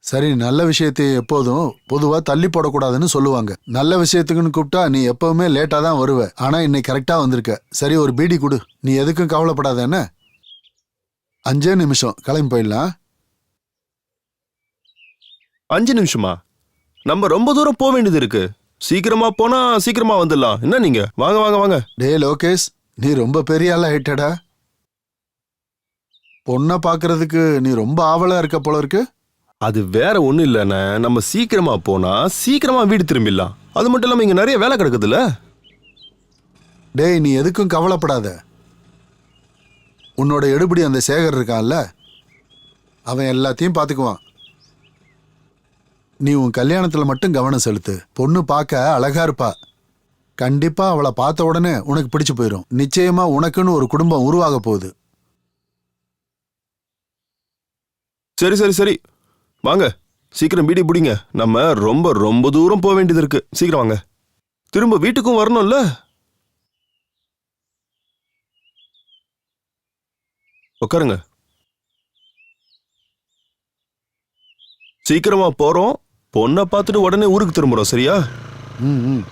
சரி, நல்ல விஷயத்தை எப்போதும் பொதுவா தள்ளி போடக்கூடாதுன்னு சொல்லுவாங்க. நல்ல விஷயத்துக்குன்னு கூப்பிட்டா நீ எப்பவுமே லேட்டா தான் வருவ. ஆனா இன்னைக்கு கரெக்டா வந்திருக்க. சரி, ஒரு பீடி கொடு. நீ எதுக்கும் கவலைப்படாத என்ன. 5 நிமிஷம் கிளம்பி போயிடலாம். 5 நிமிஷமா? நம்ம ரொம்ப தூரம் போக வேண்டியது இருக்கு. சீக்கிரமா போனா சீக்கிரமா வந்துடலாம். என்ன நீங்க? வாங்க வாங்க வாங்க. டே லோகேஷ், நீ ரொம்ப பெரிய ஆளா ஆயிட்டடா. பொண்ணை பாக்குறதுக்கு நீ ரொம்ப ஆவலா இருக்க போல இருக்கு. அது வேற ஒண்ணும் இல்லைண்ணே. நம்ம சீக்கிரமா போனா சீக்கிரமா வீடு திரும்பிடலாம். அது மட்டும் இல்லாம இங்க நிறைய வேலை கிடக்குதுல்ல. டேய், நீ எதுக்கும் கவலைப்படாத. உன்னோட எடுபடி அந்த சேகர் இருக்கான்ல, அவன் எல்லாத்தையும் பார்த்துக்குவான். நீ உன் கல்யாணத்துல மட்டும் கவனம் செலுத்து. பொண்ணு பார்க்க அழகா இருப்பா. கண்டிப்பா அவளை பார்த்த உடனே உனக்கு பிடிச்சு போயிடும். நிச்சயமா உனக்குன்னு ஒரு குடும்பம் உருவாக போகுது. சரி சரி சரி, வாங்க சீக்கிரம் பீடி பிடிங்க. நம்ம ரொம்ப ரொம்ப தூரம் போக வேண்டியது இருக்கு. சீக்கிரம் வாங்க. திரும்ப வீட்டுக்கும் வரணும்ல. உட்காருங்க. சீக்கிரமா போறோம். பொண்ணை பார்த்துட்டு உடனே ஊருக்கு திரும்புறோம். சரியா? ம்.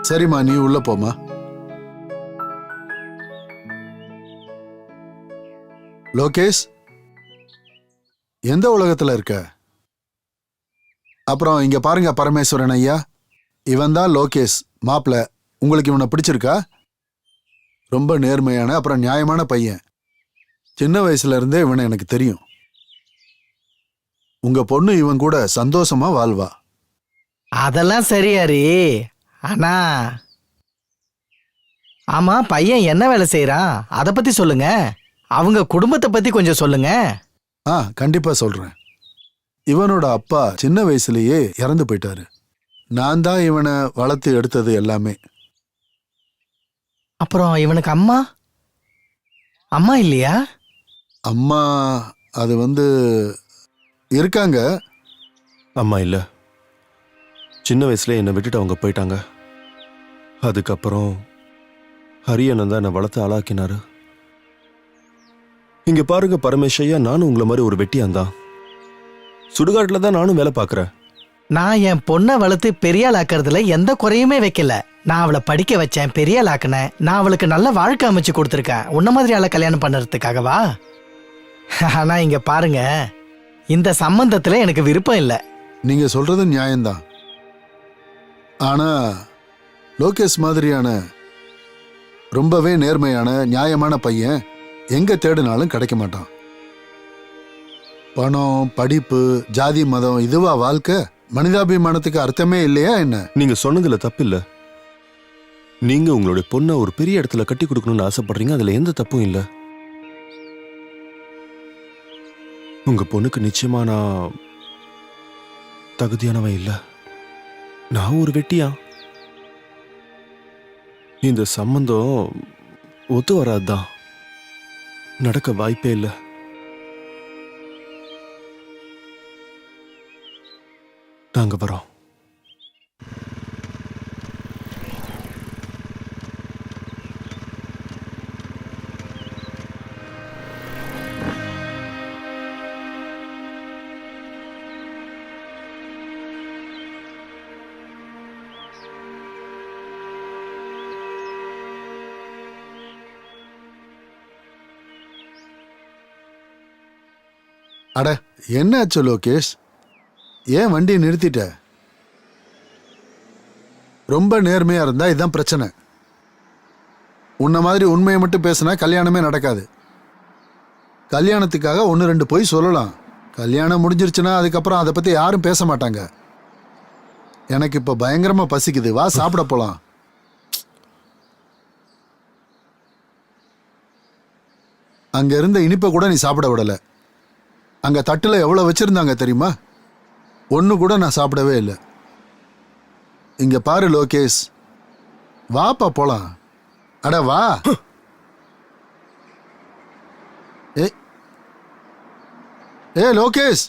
சரிம்மா, நீ உள்ள போமா. லோகேஷ், எந்த உலகத்துல இருக்க? அப்புறம் இங்க பாருங்க பரமேஸ்வரன் ஐயா, இவன் தான் லோகேஷ் மாப்பிள்ள. உங்களுக்கு இவனை பிடிச்சிருக்கா? ரொம்ப நேர்மையான அப்புறம் நியாயமான பையன். சின்ன வயசுல இருந்தே இவனை எனக்கு தெரியும். உங்க பொண்ணு இவன் கூட சந்தோஷமா வாழ்வா. அதெல்லாம் சரியாரி. ஆனா ஆமா, பையன் என்ன வேலை செய்யறான் அத பத்தி சொல்லுங்க. அவங்க குடும்பத்தை பத்தி கொஞ்சம் சொல்லுங்க. கண்டிப்பா சொல்றேன். இவனோட அப்பா சின்ன வயசுலயே இறந்து போயிட்டாரு. நான் தான் இவனை வளர்த்து எடுத்தது எல்லாமே. அப்புறம் இவனுக்கு அம்மா அம்மா இல்லையா? அம்மா அது இருக்காங்க. அம்மா இல்ல. சின்ன வயசுல என்னை விட்டுட்டு அவங்க போயிட்டாங்க. அதுக்கப்புறம் ஹரியண்ணன் தான் என்னை வளர்த்து ஆளாக்கினாரு. இங்க பாருங்க பரமேஸ்வரையா, நானும் உங்களை மாதிரி ஒரு வெட்டியான். சுடுகாட்டுல தான் நானும் வேலை பார்க்கறேன். நான் என் பொண்ணை வளர்த்து பெரியாள் ஆக்குறதுல எந்த குறையுமே வைக்கல. நான் அவளை படிக்க வச்சேன், பெரியாள் ஆக்குனேன். நான் அவளுக்கு நல்ல வாழ்க்கை அமைச்சு கொடுத்துருக்கேன். உன்ன மாதிரி ஆளை கல்யாணம் பண்ணுறதுக்காகவா? ஆனா இங்க பாருங்க, இந்த சம்பந்தத்துல எனக்கு விருப்பம் இல்லை. நீங்க சொல்றது நியாயம்தான். ஆனா லோகேஷ் மாதிரியான ரொம்பவே நேர்மையான நியாயமான பையன் எங்க தேடினாலும் கிடைக்க மாட்டான். பணம், படிப்பு, ஜாதி, மதம், இதுவா வாழ்க்கை? மனிதாபிமானத்துக்கு அர்த்தமே இல்லையா என்ன? நீங்க சொன்னதுல தப்பு இல்ல. நீங்க உங்களுடைய பொண்ணை ஒரு பெரிய இடத்துல கட்டி கொடுக்கணும்னு ஆசைப்படுறீங்க. அதுல எந்த தப்பும் இல்ல. உங்க பொண்ணுக்கு நிச்சயமா நான் தகுதியானவன் இல்ல. நான் ஒரு வெட்டியா. இந்த சம்பந்தம் ஒத்து வராதுதான். நடக்க வாய்ப்பே இல்லை. நாங்க வரோம். அட, என்ன ஆச்சு லோகேஷ்? ஏன் வண்டியை நிறுத்திட்ட? ரொம்ப நேர்மையா இருந்தா இதுதான் பிரச்சனை. உன்ன மாதிரி உண்மையை மட்டும் பேசினா கல்யாணமே நடக்காது. கல்யாணத்துக்காக 1-2 போய் சொல்லலாம். கல்யாணம் முடிஞ்சிருச்சுன்னா அதுக்கப்புறம் அதை பத்தி யாரும் பேச மாட்டாங்க. எனக்கு இப்ப பயங்கரமா பசிக்குது, வா சாப்பிட போலாம். அங்க இருந்த இனிப்பை கூட நீ சாப்பிட விடல. அங்க தட்டுல எவ்வளவு வச்சிருந்தாங்க தெரியுமா? ஒண்ணு கூட நான் சாப்பிடவே இல்லை. இங்க பாரு லோகேஷ், வாப்பா போலாம். அட வா. ஏ ஏ லோகேஷ்,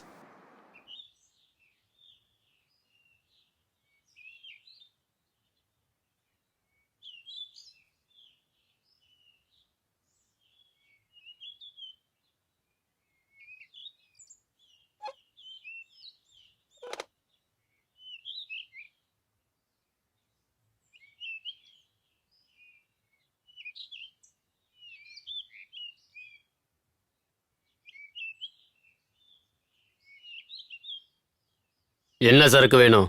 என்ன சரக்கு வேணும்?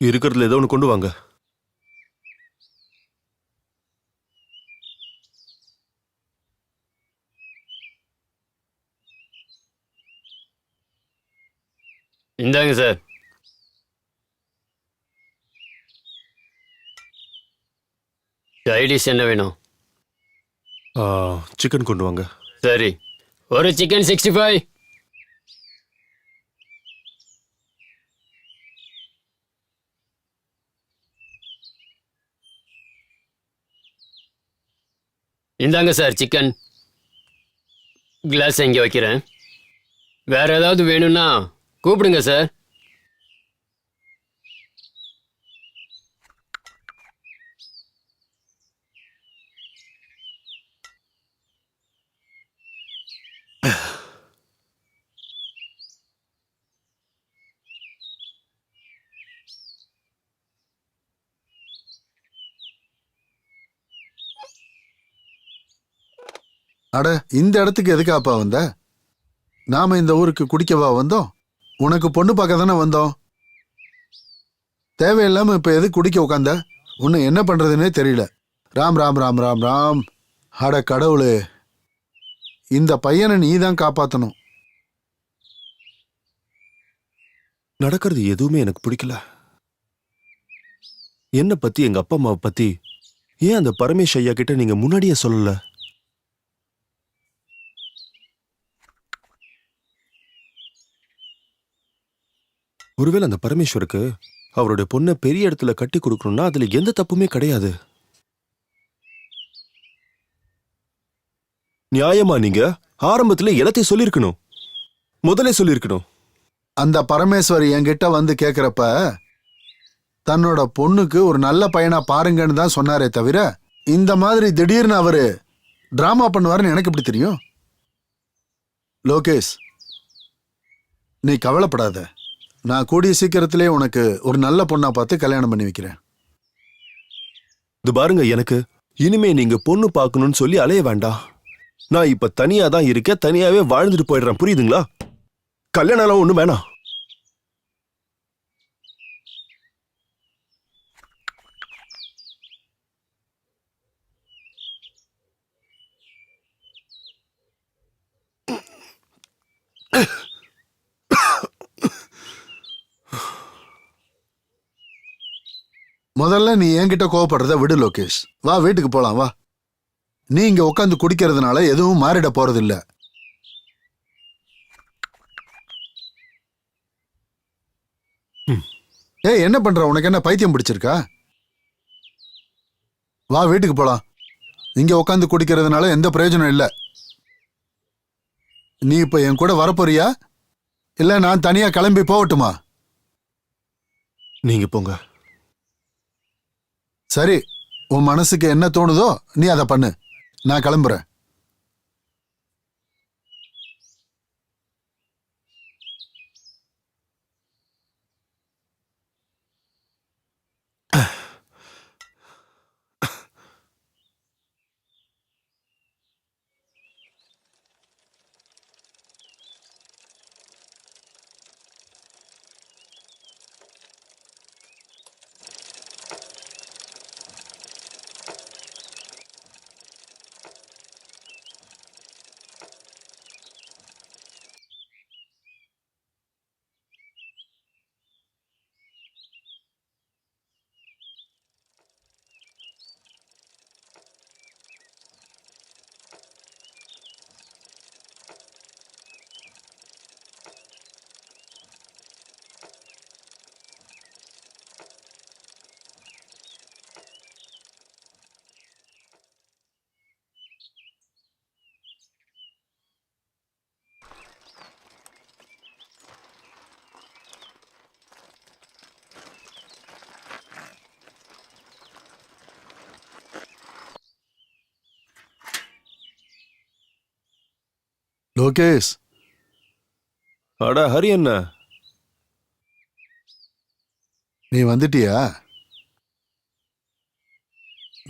இருக்கிறதுல ஏதோ ஒன்று கொண்டு வாங்க. இந்தாங்க சார். சைடிஷ் என்ன வேணும்? சிக்கன் கொண்டு வாங்க. சரி, ஒரு சிக்கன் 65. இந்தாங்க சார் சிக்கன். கிளாஸ் இங்கே வைக்கிறேன். வேற ஏதாவது வேணும்னா கூப்பிடுங்க சார். அட இந்த இடத்துக்கு எதுக்காப்பா வந்த? நாம இந்த ஊருக்கு குடிக்கவா வந்தோம்? உனக்கு பொண்ணு பார்க்க தானே வந்தோம். தேவையில்லாம இப்ப எது குடிக்க உட்காந்த? உன்னை என்ன பண்றதுன்னே தெரியல. ராம் ராம் ராம் ராம் ராம். அட கடவுளே, இந்த பையனை நீ தான் காப்பாத்தணும். நடக்கிறது எதுவுமே எனக்கு பிடிக்கல. என்ன பத்தி, எங்க அப்பா அம்மாவை பத்தி ஏன் அந்த பரமேஷ் ஐயா கிட்ட நீங்க முன்னாடியே சொல்லல? ஒருவேளை அந்த பரமேஸ்வருக்கு அவருடைய பொண்ணை பெரிய இடத்துல கட்டி கொடுக்கணும்னா அதுல எந்த தப்புமே கிடையாது. நியாயமா நீங்க ஆரம்பத்துல எல்லாத்தையும் சொல்லிருக்கணும், முதலே சொல்லிருக்கணும். அந்த பரமேஸ்வர் என்கிட்ட வந்து கேக்குறப்ப தன்னோட பொண்ணுக்கு ஒரு நல்ல பையனா பாருங்கன்னு தான் சொன்னாரே தவிர, இந்த மாதிரி திடீர்னு அவரு டிராமா பண்ணுவாருன்னு எனக்கு எப்படி தெரியும்? லோகேஷ், நீ கவலைப்படாத. நான் கூடிய சீக்கிரத்திலே உனக்கு ஒரு நல்ல பொண்ணா பார்த்து கல்யாணம் பண்ணி வைக்கிறேன். இது பாருங்க, எனக்கு இனிமே நீங்க பொண்ணு பார்க்கணும்னு சொல்லி அலைய வேண்டாம். நான் இப்ப தனியா தான் இருக்கேன், தனியாவே வாழ்ந்துட்டு போயிடுறேன். புரியுதுங்களா? கல்யாணம் எல்லாம் ஒண்ணும் வேணாம். முதல்ல நீ என்கிட்ட கோவப்படுறத விடு லோகேஷ். வா வீட்டுக்கு போலாம் வா. நீ இங்க உட்காந்து குடிக்கிறதுனால எதுவும் மாறிட போறது இல்ல. ஏய், என்ன பண்ற? உனக்கு என்ன பைத்தியம் பிடிச்சிருக்கா? வா வீட்டுக்கு போலாம். இங்க உட்காந்து குடிக்கிறதுனால எந்த பிரயோஜனம் இல்ல. நீ இப்ப என் கூட வரப்போறியா இல்ல நான் தனியா கிளம்பி போகட்டுமா? நீங்க போங்க. சரி, உன் மனசுக்கு என்ன தோணுதோ நீ அதை பண்ணு. நான் கிளம்புறேன். லோகேஷ், அட ஹரி என்ன? நீ வந்துட்டியா?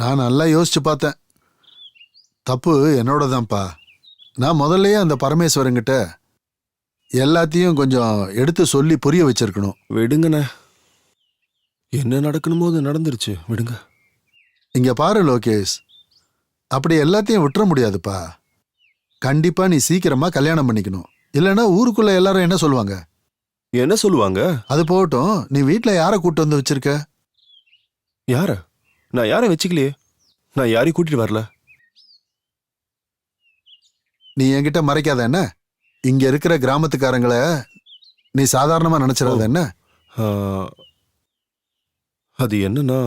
நான் நல்லா யோசிச்சு பார்த்தேன். தப்பு என்னோட தான்ப்பா. நான் முதல்லயே அந்த பரமேஸ்வரங்கிட்ட எல்லாத்தையும் கொஞ்சம் எடுத்து சொல்லி புரிய வச்சிருக்கணும். விடுங்கண்ணே, என்ன நடக்கணுமோ அது நடந்துருச்சு, விடுங்க. இங்க பாரு லோகேஷ், அப்படி எல்லாத்தையும் விட்டுற முடியாதுப்பா. கண்டிப்பா நீ சீக்கிரமா கல்யாணம் பண்ணிக்கணும். இல்லைன்னா ஊருக்குள்ள எல்லாரும் என்ன சொல்லுவாங்க? என்ன சொல்லுவாங்க? அது போகட்டும், நீ வீட்ல யாரை கூட்டு வந்து வச்சிருக்க? யார? நான் யாரை வச்சுக்கலையே. நான் யாரையும் கூட்டிட்டு வரல. நீ என்கிட்ட மறைக்காத என்ன? இங்க இருக்கிற கிராமத்துக்காரங்கள நீ சாதாரணமா நினைச்சிடாத என்ன? ஆ, அது என்னன்னா,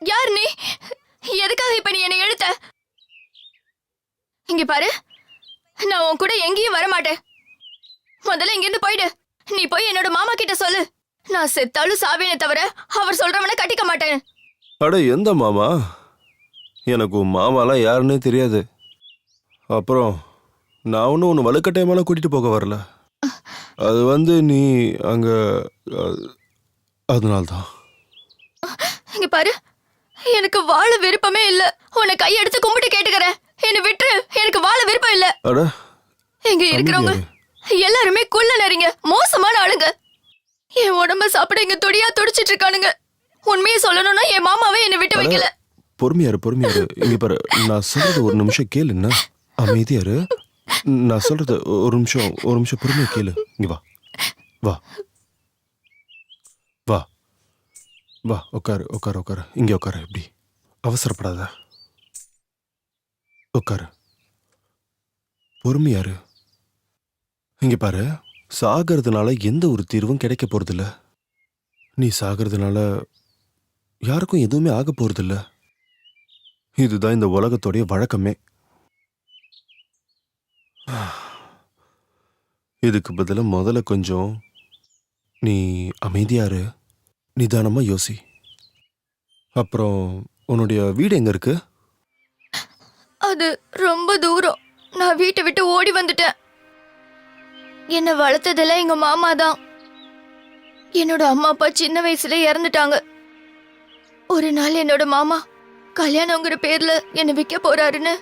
யார் நீ? எதுக்காக இப்ப நீ என்னை இழுத்த? இங்க பாரு, நான் உன் கூட எங்கேயும் வர மாட்டேன். முதல்ல இங்கிருந்து போயிடு. நீ போய் என்னோட மாமா கிட்ட சொல்லு, நான் செத்தாலும் சாவேனே தவிர அவர் சொல்றவனை கட்டிக்க மாட்டேன். அட எந்த மாமா? எனக்கு உன் மாமாலாம் யாருன்னே தெரியாது. அப்புறம் நான் ஒன்றும் ஒன்று வலுக்கட்டாயமாலாம் கூட்டிட்டு போக வரல. அது வந்து நீ அங்க அதனால்தான். இங்க பாரு, எனக்கு வாழ விருப்பமே இல்ல. உன்னை கையெடுத்து கும்பிட்டு கேட்டுக்கிறேன், என்னை விட்டுரு. எனக்கு வாழ விருப்பம் இல்ல. அட இங்க இருக்கிறவங்க எல்லாருமே குள்ள நரிங்க, மோசமான ஆளுங்க. என் உடம்ப சாப்பிட இங்க துடியா துடிச்சிட்டு இருக்கானுங்க. உண்மையை சொல்லணும்னா என் மாமாவே என்னை விட்டு வைக்கல. பொறுமையாரு பொறுமையாரு. இங்க பாரு, நான் சொல்றது ஒரு நிமிஷம் கேளு. என்ன அமைதியாரு. நான் சொல்றது ஒரு நிமிஷம் பொறுமையா கேளு. இங்க வா வா வா வா. உட்காரு உட்காரு உட்காரு. இங்க உட்காரு. இப்படி அவசரப்படாத. உட்காரு. பொறுமையாரு. இங்க பாரு, சாகிறதுனால எந்த ஒரு தீர்வும் கிடைக்க போறதில்ல. நீ சாகிறதுனால யாருக்கும் எதுவுமே ஆக போறதில்ல. இதுதான் இந்த உலகத்தோடைய வழக்கமே. இதுக்கு பதிலா முதல்ல கொஞ்சம் நீ அமைதியாரு, நிதானமா யோசி. அப்புறம் உன்னுடைய வீடு எங்க இருக்கு? அது ரொம்ப தூரம். நான் வீட்டை விட்டு ஓடி வந்துட்டேன். என்னை வளர்த்ததெல்லாம் எங்க மாமா தான். என்னோட அம்மா அப்பா சின்ன வயசுல இறந்துட்டாங்க. ஒரு நாள் என்னோட மாமா கல்யாணங்கிற பேர்ல என்னை விற்க போறாருன்னு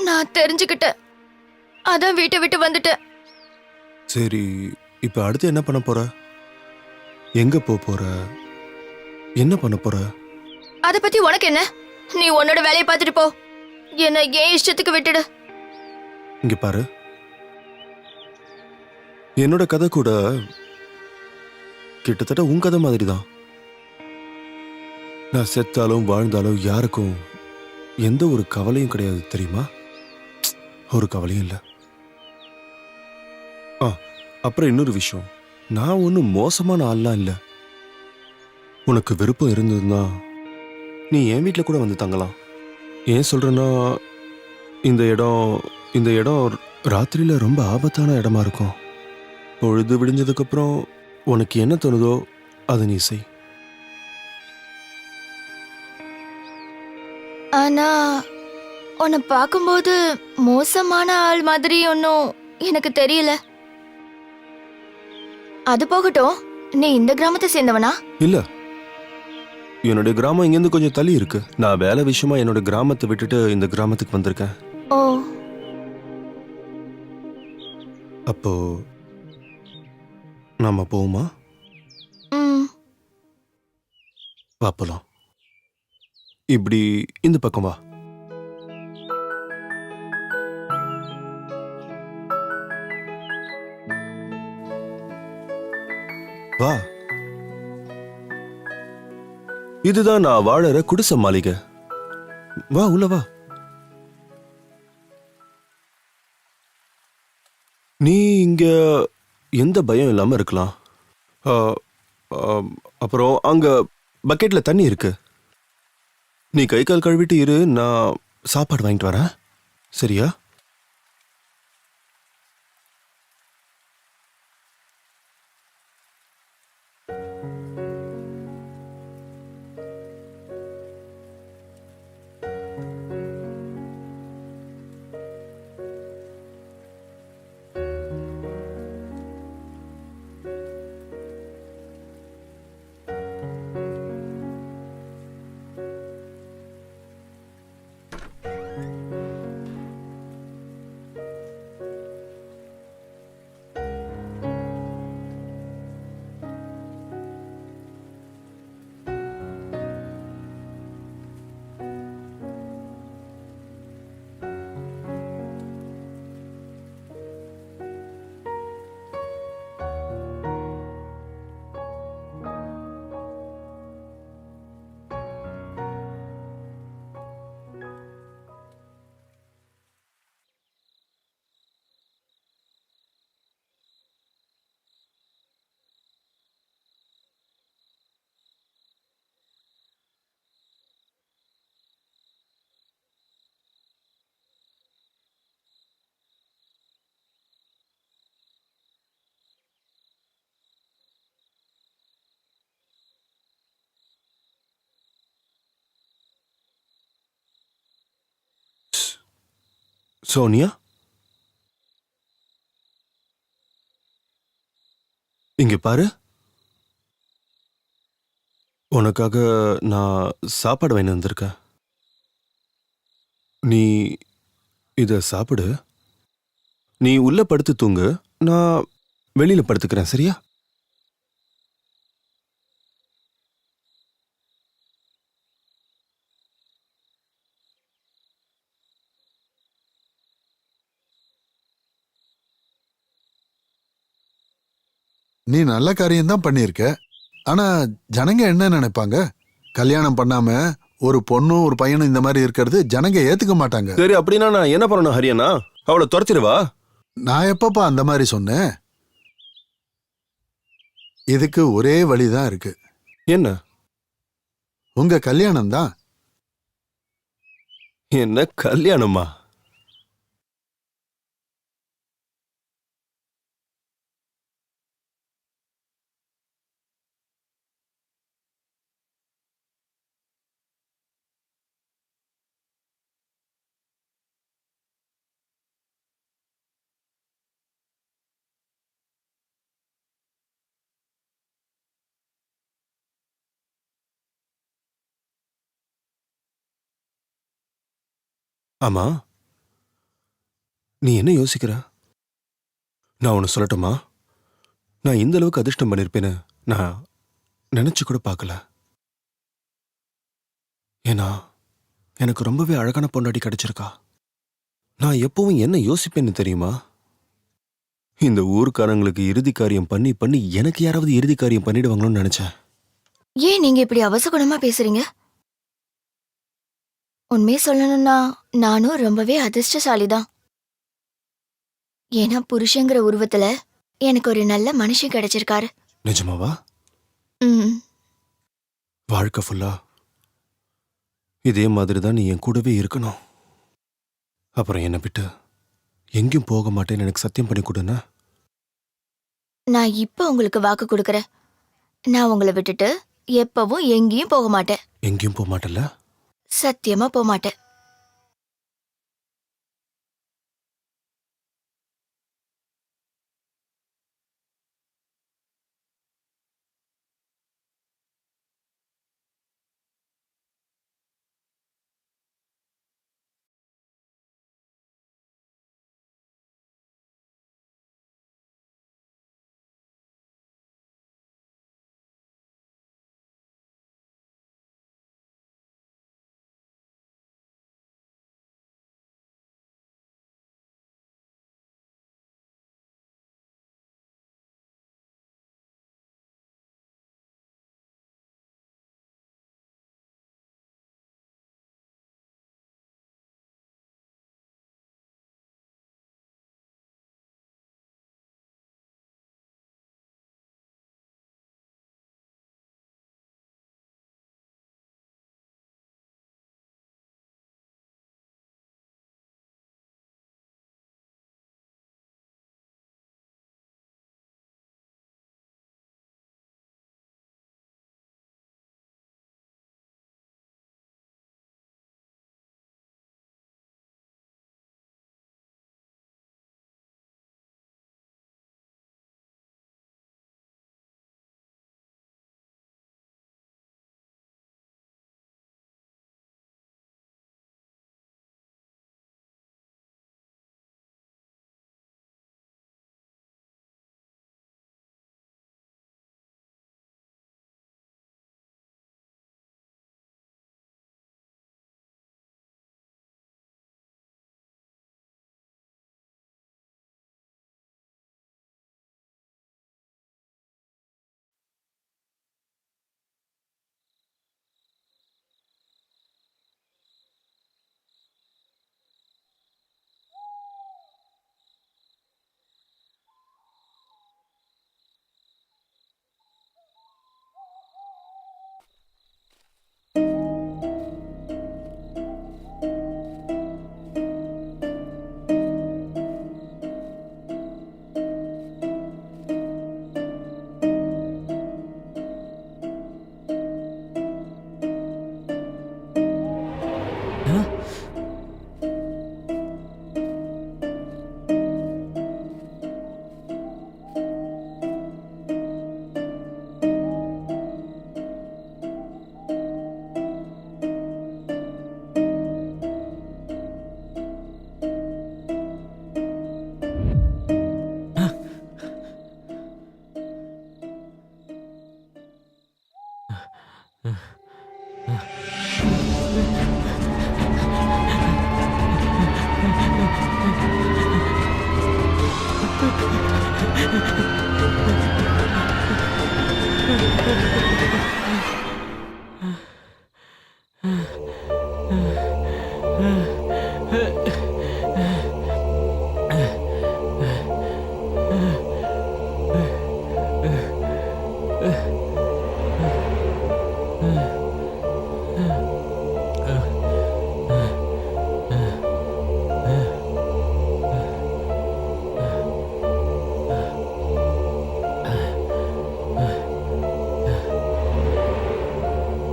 நான் தெரிஞ்சுக்கிட்டேன். அதான் வீட்டை விட்டு வந்துட்டேன். சரி, இப்ப அடுத்து என்ன பண்ண போற? எங்க போற? என்ன பண்ண போற? அத பத்தி உனக்கு என்ன? நீ உன்னோட வேலையை பார்த்துட்டு போ. என்ன ஏன் இஷ்டத்துக்கு விட்டுடு. இங்க பாரு, என்னோட கதை கூட கிட்டத்தட்ட உன் கதை மாதிரி தான். நான் செத்தாலும் வாழ்ந்தாலும் யாருக்கும் எந்த ஒரு கவலையும் கிடையாது, தெரியுமா? ஒரு கவலையும் இல்லை. அப்புறம் இன்னொரு விஷயம், நான் ஒன்றும் மோசமான ஆள்லாம் இல்லை. உனக்கு விருப்பம் இருந்ததுன்னா நீ என் வீட்டில் கூட வந்து தங்கலாம். ஏன் சொல்றேன்னா, இந்த இடம் ராத்திரியில ரொம்ப ஆபத்தான இடமா இருக்கும். பொழுது விடிஞ்சதுக்கு அப்புறம் உனக்கு என்ன தோணுதோ அதை நீ செய். ஆனா உன்னை பார்க்கும்போது மோசமான ஆள் மாதிரி ஒன்னும் எனக்கு தெரியல. அது போகட்டும், நீ இந்த கிராமத்தை சேர்ந்தவனா? இல்ல, என்னுடைய கிராமம் இங்கேருந்து கொஞ்சம் தள்ளி இருக்கு. நான் வேலை விஷயமா என்னோட கிராமத்தை விட்டுட்டு இந்த கிராமத்துக்கு வந்திருக்கேன். ஓ, அப்போ நாம போவோமா? ம். வா போலாம். இப்படி இந்த பக்கம் வா. வா. இதுதான் நான் வாழற குடிசை மாளிகை. வா உள்ள வா. நீ இங்க எந்த பயம் இல்லாம இருக்கலாம். ஆ, அப்புறம் அங்க பக்கெட்ல தண்ணி இருக்கு. நீ கை கால் கழுவிட்டு இரு, நான் சாப்பாடு வாங்கிட்டு வரேன். சரியா? சோனியா, இங்க பாரு. உனக்காக நான் சாப்பாடு வாங்கி வந்திருக்கேன். நீ இத சாப்பிடு. நீ உள்ள படுத்து தூங்கு, நான் வெளியில படுத்துக்கிறேன். சரியா? நீ நல்ல காரியம் தான் பண்ணியிருக்க. ஆனா ஜனங்க என்ன நினைப்பாங்க? கல்யாணம் பண்ணாம ஒரு பொண்ணும் ஒரு பையனும் இந்த மாதிரி இருக்கிறது ஜனங்க ஏத்துக்க மாட்டாங்க. சரி, அப்படின்னா நான் என்ன பண்ணணும் ஹரியனா? அவளை துரத்திடுவா? நான் எப்பப்பா அந்த மாதிரி சொன்னேன்? இதுக்கு ஒரே வழிதான் இருக்கு. என்ன? உங்க கல்யாணம் தான். என்ன கல்யாணமா? ஆமா, நீ என்ன யோசிக்கிற? நான் ஒன்று சொல்லட்டுமா? நான் இந்த அளவுக்கு அதிர்ஷ்டம் பண்ணியிருப்பேன்னு நான் நினைச்சு கூட பார்க்கல. ஏன்னா எனக்கு ரொம்பவே அழகான பொண்டாட்டி கிடைச்சிருக்கா. நான் எப்பவும் என்ன யோசிப்பேன்னு தெரியுமா? இந்த ஊர்க்காரங்களுக்கு இறுதி காரியம் பண்ணி பண்ணி எனக்கு யாராவது இறுதி காரியம் பண்ணிடுவாங்களோன்னு நினைச்சேன். ஏன் நீங்க இப்படி அவசகுணமா பேசுறீங்க? உண்மையை சொல்லணும்னா நானும் ரொம்பவே அதிர்ஷ்டசாலிதான். ஏன்னா புருஷங்கிற உருவத்துல எனக்கு ஒரு நல்ல மனுஷன் கிடைச்சிருக்காரு. நிஜமாவா? ம். வாழ்க்கை ஃபுல்லா இதே மாதிரி தான் நீ என் கூடவே இருக்கணும். அப்புறம் என்னை விட்டு எங்கேயும் போக மாட்டேன்னு எனக்கு சத்தியம் பண்ணி கொடுன்னா? நான் இப்ப உங்களுக்கு வாக்கு கொடுக்கறேன். நான் உங்களை விட்டுட்டு எப்பவும் எங்கேயும் போக மாட்டேன். எங்கேயும் போக மாட்டல? சத்தியமா போக மாட்டேன்.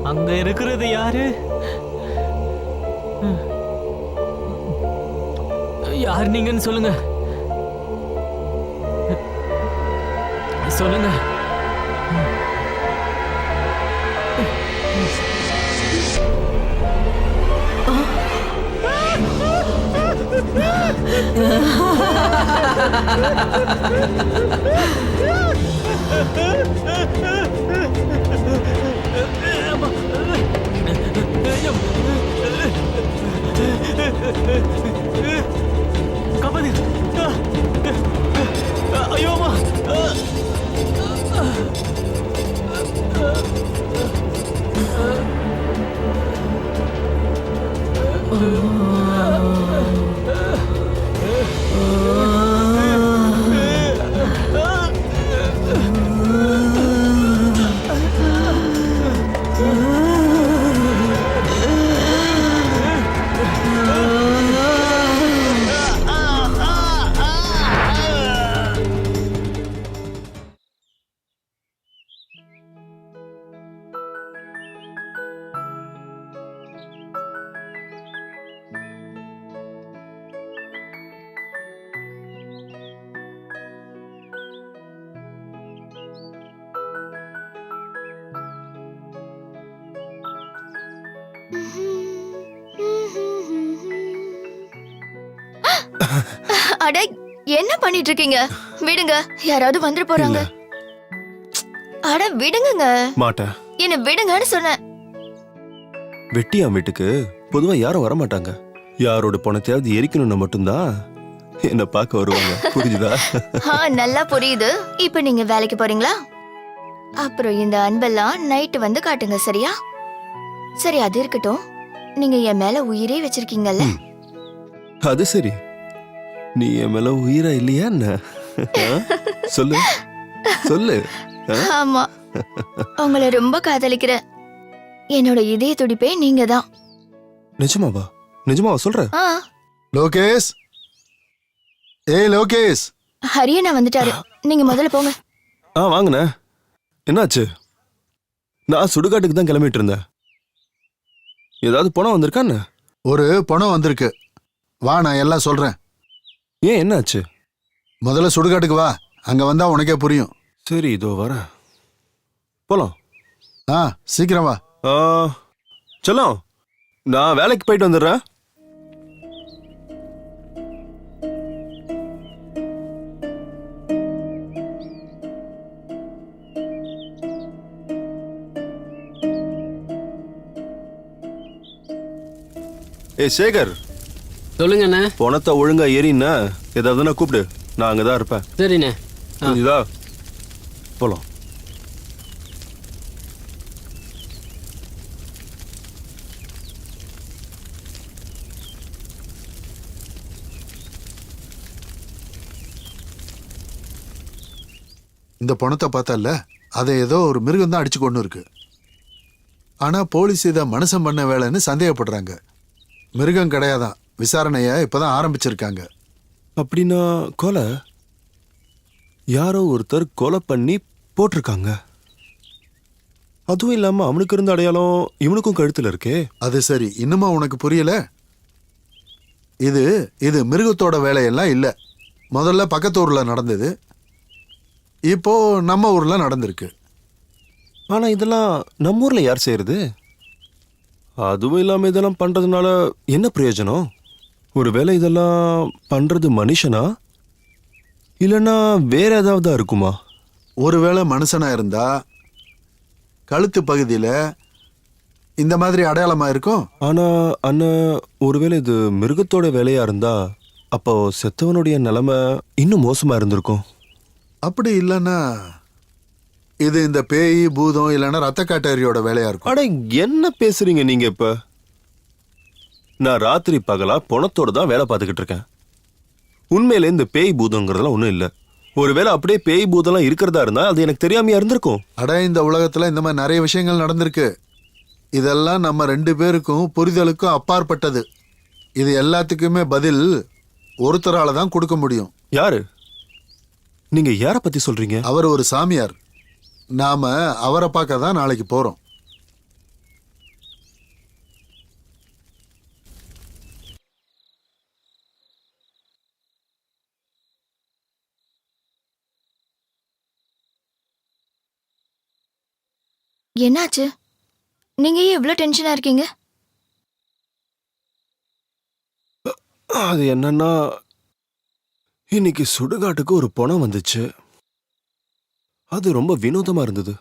அங்க இருக்கிறது யாரு? யார் நீங்கன்னு சொல்லுங்க. சொல்லுங்க. காப்பாத்து. ஐயோ அம்மா. அட என்ன பண்ணிட்டு இருக்கீங்க? விடுங்க, யாராவது வந்துட போறாங்க. அட விடுங்கங்க. மாட்டேன். என்ன விடுங்கன்னு சொன்னேன். வெட்டியான் வீட்டுக்கு பொதுவா யாரும் வர மாட்டாங்க. யாரோட பணத்தையாவது எரிக்கணும்னா மட்டும்தான் என்ன பார்க்க வருவாங்க. புரிஞ்சுதா? நல்லா புரியுது. இப்ப நீங்க வேலைக்கு போறீங்களா? அப்புறம் இந்த அன்பெல்லாம் நைட்டு வந்து காட்டுங்க, சரியா? சரி, அது இருக்கட்டும். நீங்க என் மேல உயிரே வச்சிருக்கீங்கல்ல? அது சரி, நீ என் மேல உயிரா இல்லையா என்ன? சொல்லு சொல்லு. ஆமா, உங்களை ரொம்ப காதலிக்கிறேன். என்னோட இதய துடிப்பே நீங்க தான். நிஜமாவா? நிஜமாவா சொல்ற? லோகேஷ், ஏய் லோகேஷ். ஹரியண்ணா வந்துட்டாரு, நீங்க முதல்ல போங்க. வாங்கண்ணே. என்னாச்சு? நான் சுடுகாட்டுக்கு தான் கிளம்பிட்டு இருந்தேன். ஏதாவது பணம் வந்திருக்கான்னு? ஒரு பணம் வந்திருக்கு. வா, நான் எல்லாம் சொல்றேன். ஏன், என்னாச்சு? முதல்ல சுடுகாட்டுக்கு வா, அங்க வந்தா உனக்கே புரியும். சரி, இதோ வரேன். போலாம். சீக்கிரம் வா. செல்லம், நான் வேலைக்கு போயிட்டு வந்துடுறேன். ஏய் சேகர். சொல்லுங்கண்ணே. பணத்தை ஒழுங்கா ஏறினா ஏதாவதுன்னா கூப்பிடு, நான் அங்கதான் இருப்பேன். சரிண்ணே. புரிஞ்சுதா? போலாம். இந்த பணத்தை பார்த்தல, அதை ஏதோ ஒரு மிருகம் தான் அடிச்சு கொண்டு இருக்கு. ஆனா போலீஸ் இதை மனுஷன் பண்ண வேலைன்னு சந்தேகப்படுறாங்க. மிருகம் கிடையாதான். விசாரணைய இப்பதான் ஆரம்பிச்சிருக்காங்க. அப்படின்னா கொலை? யாரோ ஒருத்தர் கொலை பண்ணி போட்டிருக்காங்க. அதுவும் இல்லாம அவனுக்கு இருந்த அடையாளம் இவனுக்கும் கழுத்துல இருக்கே. அது சரி, இன்னுமா உனக்கு புரியல? இது இது மிருகத்தோட வேலையெல்லாம் இல்ல. முதல்ல பக்கத்து ஊர்ல நடந்தது, இப்போ நம்ம ஊர்ல நடந்திருக்கு. ஆனா இதெல்லாம் நம்ம ஊர்ல யார் செய்யறது? அதுவும் இல்லாம இதெல்லாம் பண்றதுனால என்ன பிரயோஜனம்? ஒருவேளை இதெல்லாம் பண்றது மனுஷனா இல்லைன்னா வேற ஏதாவது இருக்குமா? ஒருவேளை மனுஷனா இருந்தா கழுத்து பகுதியில இந்த மாதிரி அடையாளமா இருக்கும். ஆனா அண்ணன், ஒருவேளை இது மிருகத்தோட வேலையா இருந்தா அப்போ செத்தவனுடைய நிலைமை இன்னும் மோசமா இருந்திருக்கும். அப்படி இல்லைன்னா இது இந்த பேய் பூதம் இல்லைன்னா ரத்த காட்டேரியோட வேலையா இருக்கும். அட என்ன பேசுறீங்க நீங்க இப்ப? நான் ராத்திரி பகலா பணத்தோட தான் வேலை பார்த்துக்கிட்டு இருக்கேன். உண்மையில இந்த பேய் பூதங்கிறதுலாம் ஒன்றும் இல்லை. ஒருவேளை அப்படியே பேய் பூதம்லாம் இருக்கிறதா இருந்தா அது எனக்கு தெரியாமையா இருந்திருக்கும். அட இந்த உலகத்துல இந்த மாதிரி நிறைய விஷயங்கள் நடந்திருக்கு. இதெல்லாம் நம்ம 2 பேருக்கும் புரிதலுக்கும் அப்பாற்பட்டது. இது எல்லாத்துக்குமே பதில் ஒருத்தரால தான் கொடுக்க முடியும். யாரு? நீங்க யார பத்தி சொல்றீங்க? அவர் ஒரு சாமியார். நாம அவரை பார்க்க தான் நாளைக்கு போறோம். என்னாச்சு? நீங்க ஏன் இவ்ளோ டென்ஷனா இருக்கீங்க? அது என்னன்னா, இன்னைக்கு சுடுகாட்டுக்கு ஒரு பணம் வந்துச்சு. அது ரொம்ப வினோதமா இருந்தது.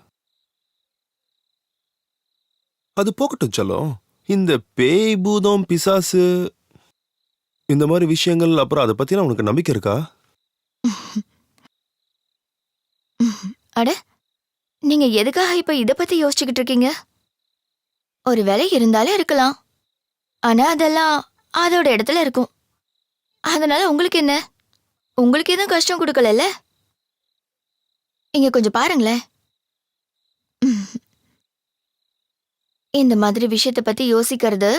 அது போகட்டும் செல்லம். இந்த பேய் பூதம் பிசாசு இந்த மாதிரி விஷயங்கள், அப்புறம் அதை பத்தினா உனக்கு நம்பிக்கை இருக்கா? அட, நீங்க எதுக்காக இப்ப இத பத்தி யோசிச்சுக்கிட்டு இருக்கீங்க? ஒரு வேலை இருந்தாலே இருக்கலாம். ஆனா அதெல்லாம் அதோட இடத்துல இருக்கும். அதனால உங்களுக்கு என்ன? உங்களுக்கு எதுவும் கஷ்டம் கொடுக்கல. இங்க கொஞ்சம் பாருங்களேன். இந்த மாதிரி விஷயத்தை பத்தி யோசிக்கிறது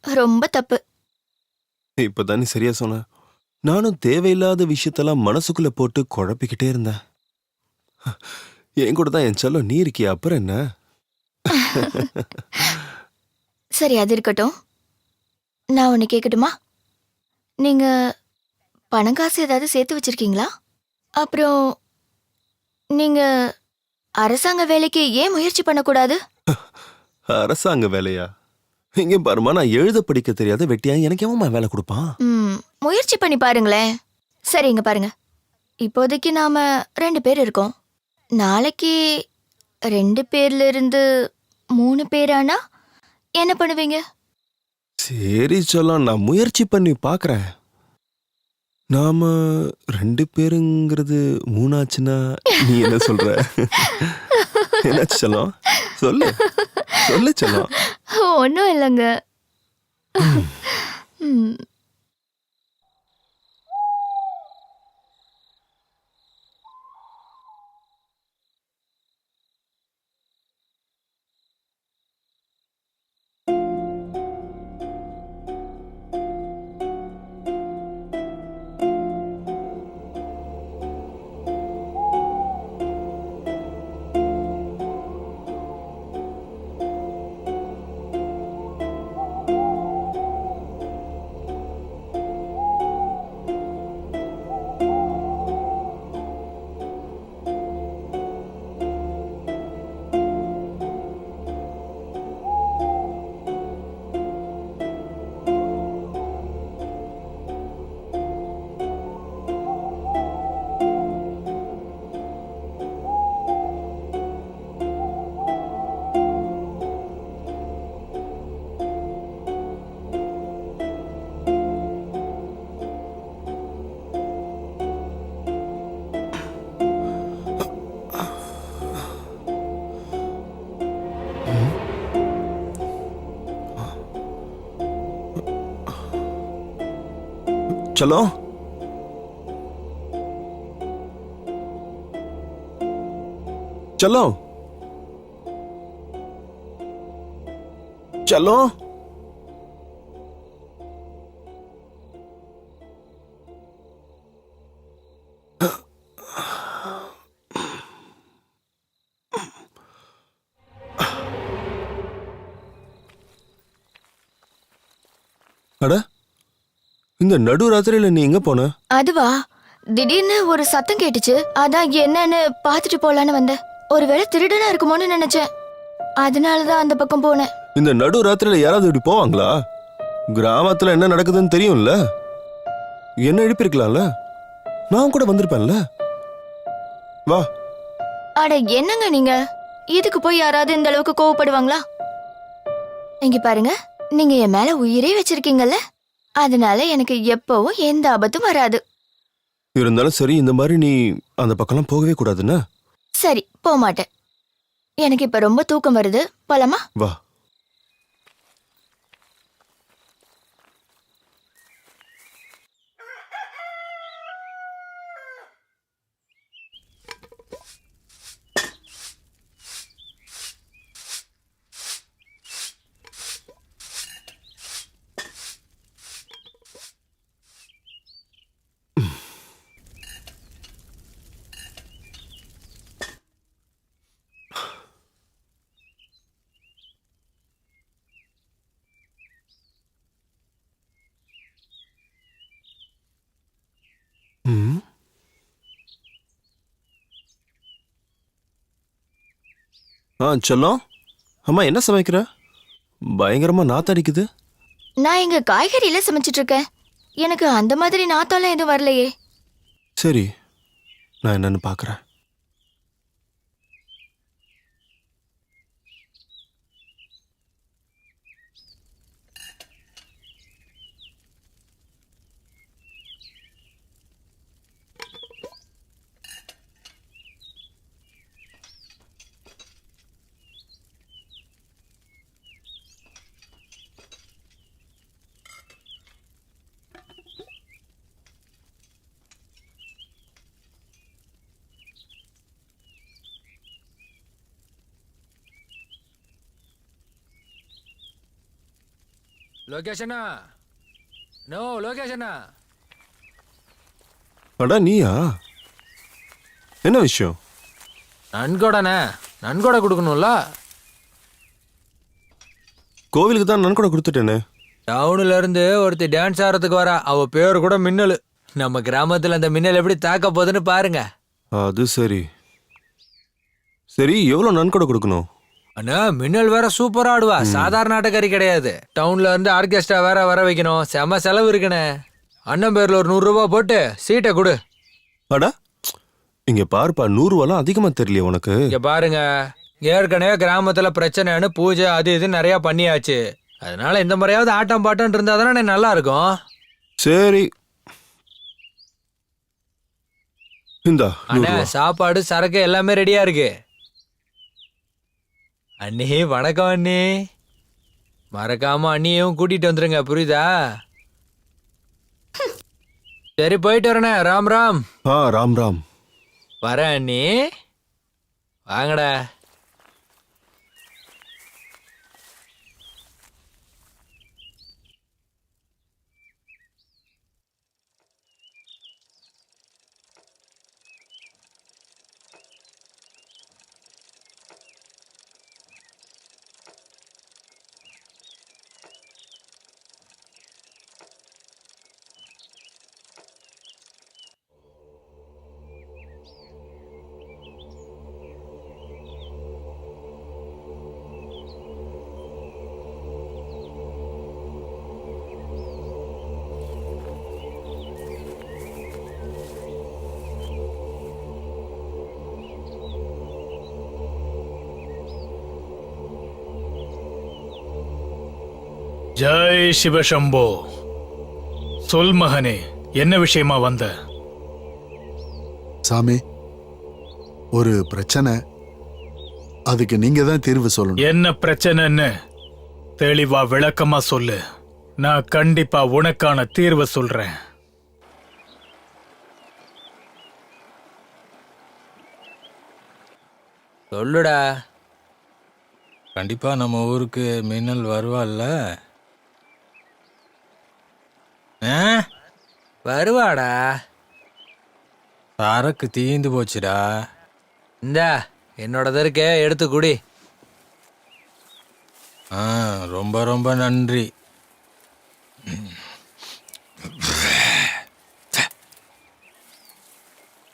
ரொம்ப தப்பு. இப்பதான் நீ சரியா சொன்ன. நானும் தேவையில்லாத விஷயத்தெல்லாம் மனசுக்குள்ள போட்டு குழப்பிக்கிட்டே இருந்தேன். என் கூட தான் என் செல்லம் நீ இருக்கியா, அப்புறம் என்ன? சரி, அது இருக்கட்டும். நான் ஒன்னு கேட்கட்டுமா? நீங்க பணம் காசு ஏதாவது சேர்த்து வச்சிருக்கீங்களா? அப்புறம் நீங்க அரசாங்க வேலைக்கு ஏன் முயற்சி பண்ணக்கூடாது? அரசாங்க வேலையா? இங்க பாருமா, நான் எழுத படிக்க தெரியாத வெட்டியா, எனக்கு எவன் வேலை கொடுப்பான்? முயற்சி பண்ணி பாருங்களேன். சரி, இங்க பாருங்க. இப்போதைக்கு நாம 2 பேர் இருக்கோம். நாளைக்கு 2 பேர்ல இருந்து 3 பேரானா என்ன பண்ணுவீங்க? சரி சொல்லலாம், நான் முயற்சி பண்ணி பாக்குறேன். நாம 2 பேருங்கிறது 3 ஆச்சுன்னா நீ என்ன சொல்ற? என்ன சொல்லலாம்? சொல்லு சொல்லு சொல்லலாம். ஒன்றும் இல்லைங்க. செல்லம், செல்லம், செல்லம். அட, இந்த நடு ராத்திரியில நீ எங்க போன? அதுவா, திடீர்னு ஒரு சத்தம் கேட்டுச்சு. அதான் என்னன்னு பாத்துட்டு போலான்னு வந்தேன். ஒருவேளை திருடனா இருக்குமோன்னு நினைச்சேன். அதனாலதான் அந்த பக்கம் போனேன். இந்த நடு ராத்திரியில யாராவது இப்படி போவாங்களா? கிராமத்துல என்ன நடக்குதுன்னு தெரியும்ல. என்ன எழுப்பிருக்கலாம்ல, நான் கூட வந்திருப்பேன்ல. வா. அட என்னங்க நீங்க, இதுக்கு போய் யாராவது இந்த அளவுக்கு கோவப்படுவாங்களா? இங்க பாருங்க, நீங்க என் மேல உயிரே வச்சிருக்கீங்கல்ல, அதனால எனக்கு எப்பவும் எந்த ஆபத்தும் வராது. இருந்தாலும் சரி, இந்த மாதிரி நீ அந்த பக்கம்லாம் போகவே கூடாதுன்னு. சரி, போக மாட்டேன். எனக்கு இப்ப ரொம்ப தூக்கம் வருது, போலாமா? வா. ம். செல்லம், அம்மா என்ன சமைக்கிற? பயங்கரமா நாத்தடிக்குது. நான் இங்க காய்கறியில சமைச்சிட்டு இருக்கேன். எனக்கு அந்த மாதிரி நாத்தம்லாம் எதுவும் வரலையே. சரி, நான் என்னன்னு பார்க்கறேன். லொகேஷனா? நோ லொகேஷனா? அடா நீயா? என்ன விஷயம்? நன்கொடனே, நன்கொடை கொடுக்கணும்ல. கோவிலுக்கு தான் நன்கொடை கொடுத்துட்டேனே. டவுன்ல இருந்து ஒருத்தி டான்ஸ் ஆடுறதுக்கு வரா. அவ பேர் கூட மின்னல். நம்ம கிராமத்துல அந்த மின்னல் எப்படி தாக்க போகுதுன்னு பாருங்க. அது சரி. சரி, எவ்வளவு நன்கொடை கொடுக்கணும்? அண்ணா, மின்னல் வேற சூப்பரா ஆடுவா. சாதாரண ஆட்டக்காரி கிடையாது. டவுன்ல இருந்து ஆர்கெஸ்ட்ரா வேற வர வைக்கணும். செம செலவு இருக்குண்ணே. அண்ணன் பேர்ல ஒரு 100 ரூபாய் போட்டு சீட்டை கொடு. அடா, இங்க பாருப்பா, 100 ரூபாலாம் அதிகமா தெரியலையே உனக்கு? இங்க பாருங்க, ஏற்கனவே கிராமத்துல பிரச்சனைன்னு பூஜை அது இது நிறைய பண்ணியாச்சு. அதனால இந்த முறையாவது ஆட்டம் பாட்டம் இருந்தா தானே நல்லா இருக்கும். சரி, இந்தா 100 அண்ணா, ரூபா. சாப்பாடு சரக்கு எல்லாமே ரெடியா இருக்கு. அண்ணி வணக்கம் அண்ணி. மறக்காம அண்ணியும் கூட்டிட்டு வந்துருங்க, புரியுதா? சரி, போயிட்டு வரேண்ணே. ராம் ராம். ராம் ராம். வரேன் அண்ணி. வாங்கடா. ஜெய் சிவசம்போ. சொல் மகனே, என்ன விஷயமா வந்த? சாமி, ஒரு பிரச்சனை. அதுக்கு நீங்க தான் தீர்வு சொல்லணும். என்ன பிரச்சனைன்னு தெளிவா விளக்கமா சொல்லு. நான் கண்டிப்பா உனக்கான தீர்வு சொல்றேன். சொல்லுடா. கண்டிப்பா நம்ம ஊருக்கு மின்னல் வருவாள்ல? வருவாடா. சரக்கு தீந்து போச்சுடா. இந்தா என்னோடது இருக்க, எடுத்து குடி. ரொம்ப ரொம்ப நன்றி.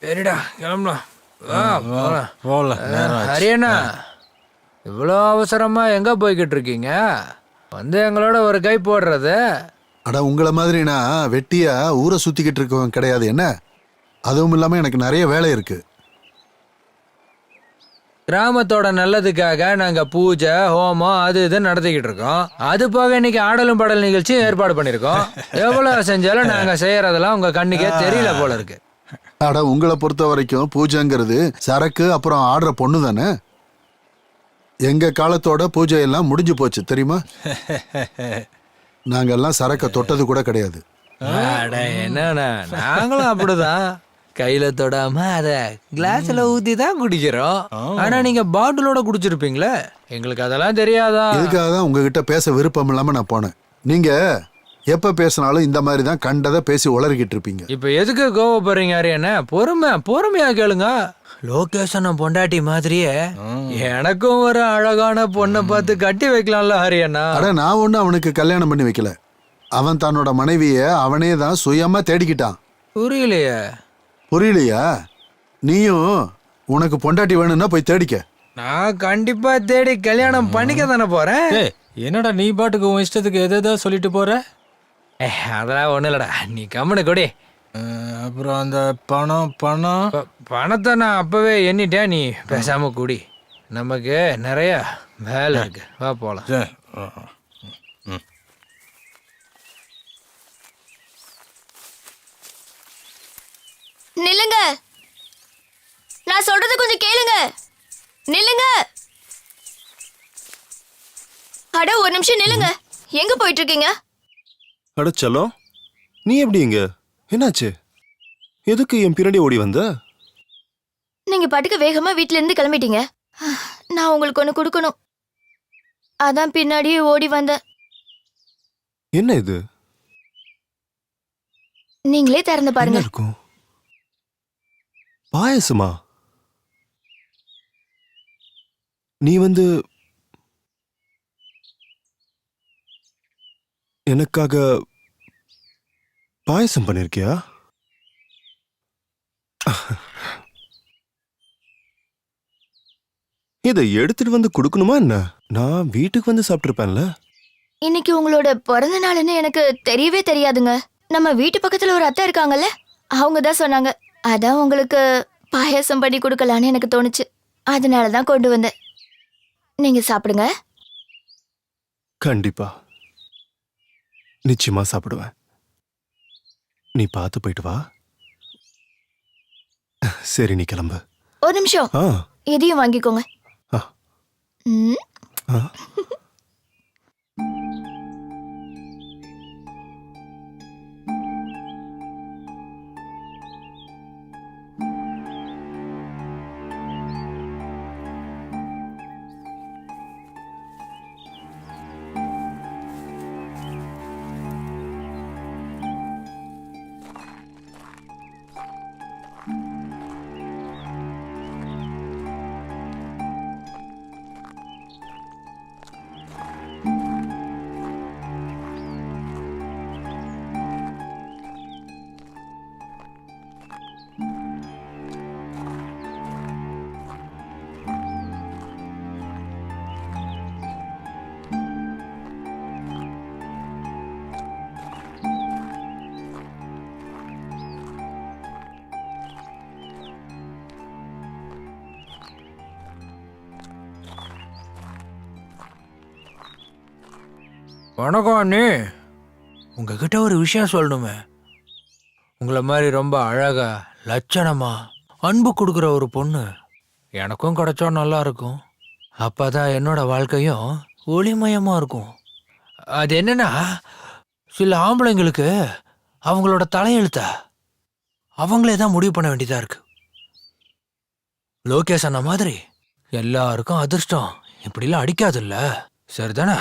சரிடா, கிளம்பலாம். ஹரியண்ணா, இவ்வளோ அவசரமா எங்க போய்கிட்டு இருக்கீங்க? வந்து எங்களோட ஒரு கை போடுறது. அட, உங்களை மாதிரி நான் வெட்டியா ஊரை சுத்திக்கிட்டு இருக்கவன் கிடையாது என்ன. அதுவும் இல்லாம எனக்கு நிறைய வேலை இருக்கு. கிராமத்தோட நல்லதுக்காக நாங்க பூஜை ஹோமம் அது இது நடத்திக்கிட்டு இருக்கோம். அது போக இன்னைக்கு ஆடலும் பாடல் நிகழ்ச்சி ஏற்பாடு பண்ணிருக்கோம். எவ்வளவு செஞ்சாலும் நாங்க செய்யறதெல்லாம் உங்க கண்ணுக்கே தெரியல போல இருக்கு. அட உங்களை பொறுத்த வரைக்கும் பூஜைங்கிறது சரக்கு அப்புறம் ஆடுற பொண்ணு தானே. எங்க காலத்தோட பூஜை எல்லாம் முடிஞ்சு போச்சு தெரியுமா. நாங்கெல்லாம் சரக்க தொட்டது கூட கிடையாது. அட என்னண்ணா, நாங்களும் அப்படிதான் கையில தொடாம அத கிளாஸ்ல ஊத்தி தான் குடிக்கிறோம். ஆனா நீங்க பாட்டிலோட குடிச்சிருப்பீங்களே, எங்களுக்கு அதெல்லாம் தெரியாதா? இதுக்காக தான் உங்ககிட்ட பேச விருப்பம் இல்லாம நான் போனேன். நீங்க எப்ப பேசினாலும் இந்த மாதிரி தான் கண்டதை பேசி உளறிக்கிட்டு இருப்பீங்க. இப்ப எதுக்கு கோவப்படுறீங்க என்ன? பொறுமையா கேளுங்க. லோகேஷன் பொண்டாட்டி மாதிரியே எனக்கும் ஒரு அழகான பொண்ணை பார்த்து கட்டி வைக்கலாம்ல ஹரியண்ணா. அட நான் ஒண்ணு அவனுக்கு கல்யாணம் பண்ணி வைக்கல. அவன் தன்னோட மனைவிய அவனே தான் சுயமா தேடிக்கிட்டான். புரியலையே. புரியலையா? நீயும் உனக்கு பொண்டாட்டி வேணும்னா போய் தேடிக்க. நான் கண்டிப்பா தேடி கல்யாணம் பண்ணிக்க தானே போறேன். என்னடா நீ பாட்டுக்கு உன் இஷ்டத்துக்கு எதோ சொல்லிட்டு போற? அதெல்லாம் ஒண்ணும் இல்லடா, நீ கம்முனு கொடி. அப்புறம் அந்த பணத்தை நான் அப்பவே எண்ணிட்டேன், நீ பேசாம கூடி. நமக்கு நிறைய வேலை இருக்கு, வா போலாம். நில்லுங்க, நான் சொல்றது கொஞ்சம் கேளுங்க. நில்லுங்க. அட ஒரு நிமிஷம் நில்லுங்க. எங்க போயிட்டு இருக்கீங்க? அடச்சலம், நீ எப்படி இங்க? என்னாச்சு? எதுக்கு என் பின்னாடி ஓடி வந்த? நீங்க பாட்டுக்கு வேகமா வீட்ல இருந்து கிளம்பிட்டீங்க. நான் உங்களுக்கு ஒண்ணு கொடுக்கணும், அதான் பின்னாடியே ஓடி வந்தேன். என்ன இது? நீங்களே திறந்து பாருங்க. என்ன இருக்கும்? பாயசமா? நீ எனக்காக பாயசம் பண்ணிருக்கியா? இதை எடுத்துட்டு வந்து கொடுக்கணுமா என்ன? நான் வீட்டுக்கு வந்து சாப்பிட்டுருப்பேன்ல. இன்னைக்கு உங்களோட பிறந்த நாள்னு எனக்கு தெரியவே தெரியாதுங்க. நம்ம வீட்டு பக்கத்துல ஒரு அத்தை இருக்காங்கல்ல, அவங்க தான் சொன்னாங்க. அதான் உங்களுக்கு பாயாசம் பண்ணி கொடுக்கலான்னு எனக்கு தோணுச்சு, அதனாலதான் கொண்டு வந்தேன். நீங்க சாப்பிடுங்க. கண்டிப்பா, நிச்சயமா சாப்பிடுவேன். நீ பார்த்து போயிட்டு வா. சரி, நீ கிளம்பு. ஒரு நிமிஷம், இதையும் வாங்கிக்கோங்க. ம். வணக்கம் அண்ணே, உங்ககிட்ட ஒரு விஷயம் சொல்லணுமே. உங்களை மாதிரி ரொம்ப அழகா லட்சணமா அன்பு கொடுக்குற ஒரு பொண்ணு எனக்கும் கிடைச்சா நல்லா இருக்கும். அப்பதான் என்னோட வாழ்க்கையும் ஒளிமயமா இருக்கும். அது என்னன்னா, சில ஆம்பளைங்களுக்கு அவங்களோட தலையெழுத்த அவங்களே தான் முடிவு பண்ண வேண்டியதா இருக்கு. லோகேஷ் அண்ணா மாதிரி எல்லாருக்கும் அதிர்ஷ்டம் இப்படிலாம் அடிக்காதுல்ல, சரிதானே?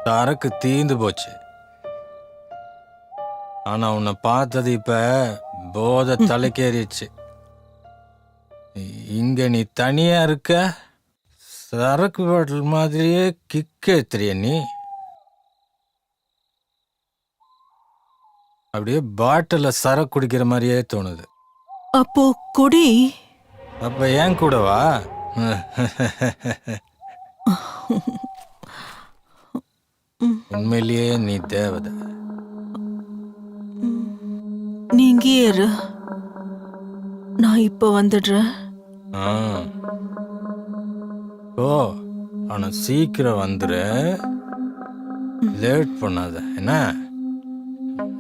சரக்கு தீந்து போச்சு. ஆனா உன்னை பார்த்தது இப்ப போதை தலைக்கேறிடுச்சு. இங்க நீ தனியா இருக்க, சரக்கு பாட்டில் மாதிரியே கிக் ஏத்துறிய நீ. அப்படியே பாட்டில சரக்கு குடிக்கிற மாதிரியே தோணுது. அப்போ குடி. அப்ப ஏன் கூடவா? உண்மையிலேயே நீ தேவதை. நீ இங்கேயே இரு, நான் இப்ப வந்துடுறேன். ஆ. ஓ, ஆனா சீக்கிரம் வந்துரு, லேட் பண்ணாத என்ன?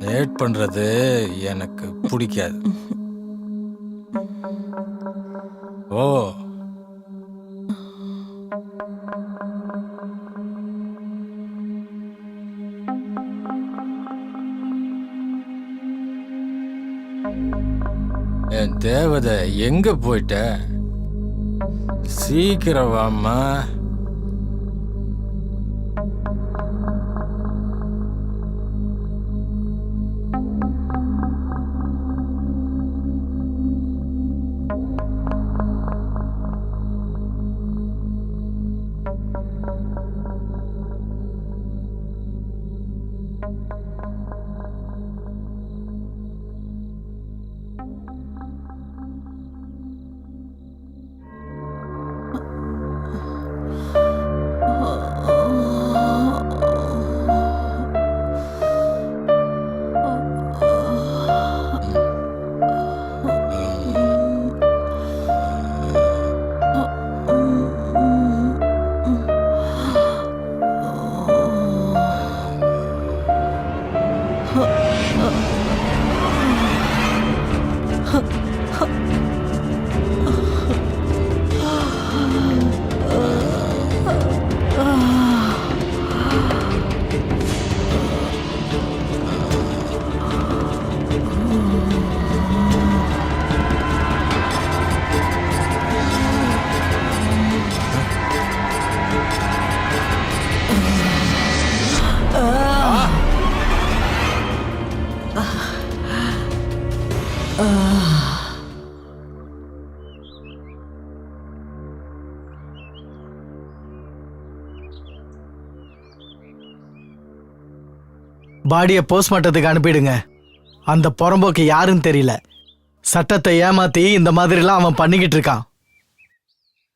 லேட் பண்றது எனக்கு பிடிக்காது. ஓ, என் தேவதை எங்க போயிட்ட? சீக்கிரம் வாம்மா. பாடியை போஸ்ட்மார்ட்டத்துக்கு அனுப்பிடுங்க. அந்த புறம்போக்கு யாருன்னு தெரியல. சட்டத்தை ஏமாத்தி இந்த மாதிரிலாம் அவன் பண்ணிக்கிட்டு இருக்கான்.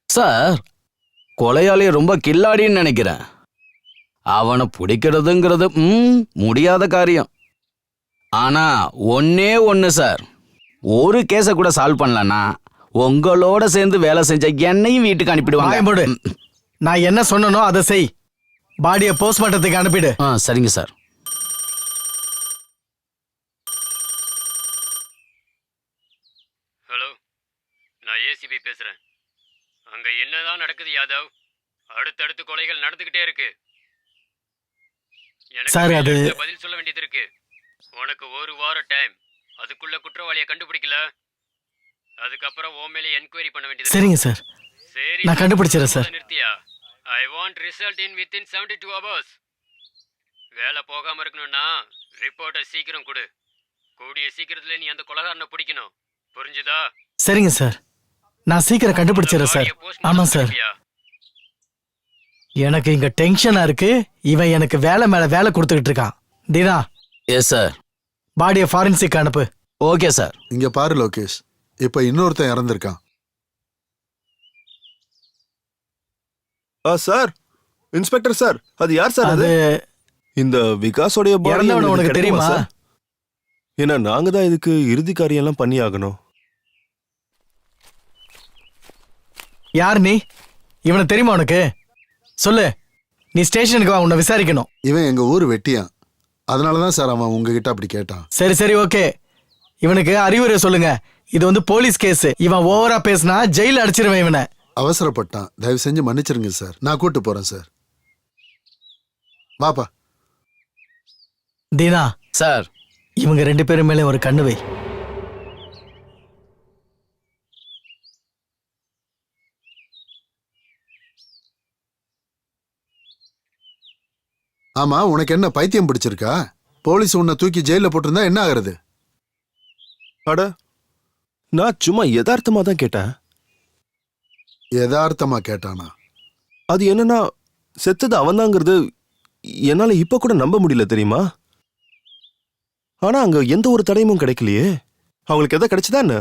சார், கொலையாளி ரொம்ப கில்லாடின்னு நினைக்கிறேன். அவனை பிடிக்கிறதுங்கிறது முடியாத காரியம். ஆனா ஒன்னே ஒன்று சார், ஒரு கேஸை கூட சால்வ் பண்ணலன்னா உங்களோட சேர்ந்து வேலை செஞ்ச என்னையும் வீட்டுக்கு அனுப்பிடுவாங்க. நான் என்ன சொன்னனோ அதை செய். பாடியை போஸ்ட்மார்ட்டத்துக்கு அனுப்பிடு. சரிங்க சார். ஹலோ, நான் ஏசிபி பேசுறேன். அங்க என்னதான் நடக்குது யாதவ்? அடுத்தடுத்து கொலைகள் நடந்துகிட்டே இருக்கு. சார், அது பதில் சொல்ல வேண்டியது இருக்கு. உனக்கு ஒரு வாரம் டைம். அதுக்குள்ள குற்றவாளியை கண்டுபிடிக்கல, அதுக்கப்புறம் ஓ மேலே என்கொயரி பண்ண வேண்டியது. சரிங்க சார், நான் கண்டுபிடிச்சிடறேன் சார். நிறுத்தியா? I want result in within 72 hours. வேலை போகாம இருக்கணும்னா ரிப்போர்ட்டை சீக்கிரம் கொடு. கூடிய சீக்கிரத்துல நீ அந்த கொலைகாரனை பிடிக்கணும். புரிஞ்சுதா? சரிங்க சார், நான் சீக்கிரம் கண்டுபிடிச்சிடறேன் சார். ஆமா சார், எனக்கு இங்க டென்ஷனா இருக்கு. இவன் எனக்கு வேலை மேல வேலை கொடுத்துக்கிட்டு இருக்கான். தீனா. Yes sir. பாடியை ஃபாரன்சிக் அனுப்பு. Okay sir. இங்க பாரு லோகேஷ், இப்ப இன்னொருத்தன் இறந்திருக்கான். சார், இன்ஸ்பெக்டர் சார், அது யார் சார்? அது இந்த விகாஸோடைய பாடி உனக்கு தெரியுமா? ஏன்னா நாங்க தான் இதுக்கு இறுதி காரியம் எல்லாம் பண்ணி ஆகணும். யார் நீ? இவனை தெரியுமா உனக்கு? சொல்லு. நீ ஸ்டேஷனுக்கு வா, உன்னை விசாரிக்கணும். இவன் எங்க ஊர் வெட்டியான். அதனாலதான் சார் அவன் உங்ககிட்ட அப்படி கேட்டான். சரி சரி, ஓகே. இவனுக்கு அறிவுரை சொல்லுங்க. இது போலீஸ் கேஸ். இவன் ஓவரா பேசினா ஜெயில அடிச்சிருவேன் இவனை. அவசரப்பட்டான், தயவு செஞ்சு மன்னிச்சிருங்க சார். நான் கூட்டு போறேன் சார். வாப்பா. தீனா. சார், இவங்க 2 பேரும் மேலே ஒரு கண்ணு வை. ஆமா, உனக்கு என்ன பைத்தியம் பிடிச்சிருக்கா? போலீஸ் உன்னை தூக்கி ஜெயில போட்டிருந்தா என்ன ஆகுறது? அட, நான் சும்மா யதார்த்தமா தான் கேட்டேன். யதார்த்தமா கேட்டானா? அது என்னன்னா, செத்தது அவன்தாங்கிறது என்னால இப்ப கூட நம்ப முடியல தெரியுமா? ஆனா அங்க எந்த ஒரு தடயமும் கிடைக்கலையே. அவங்களுக்கு எதாவது கிடைச்சதா என்ன?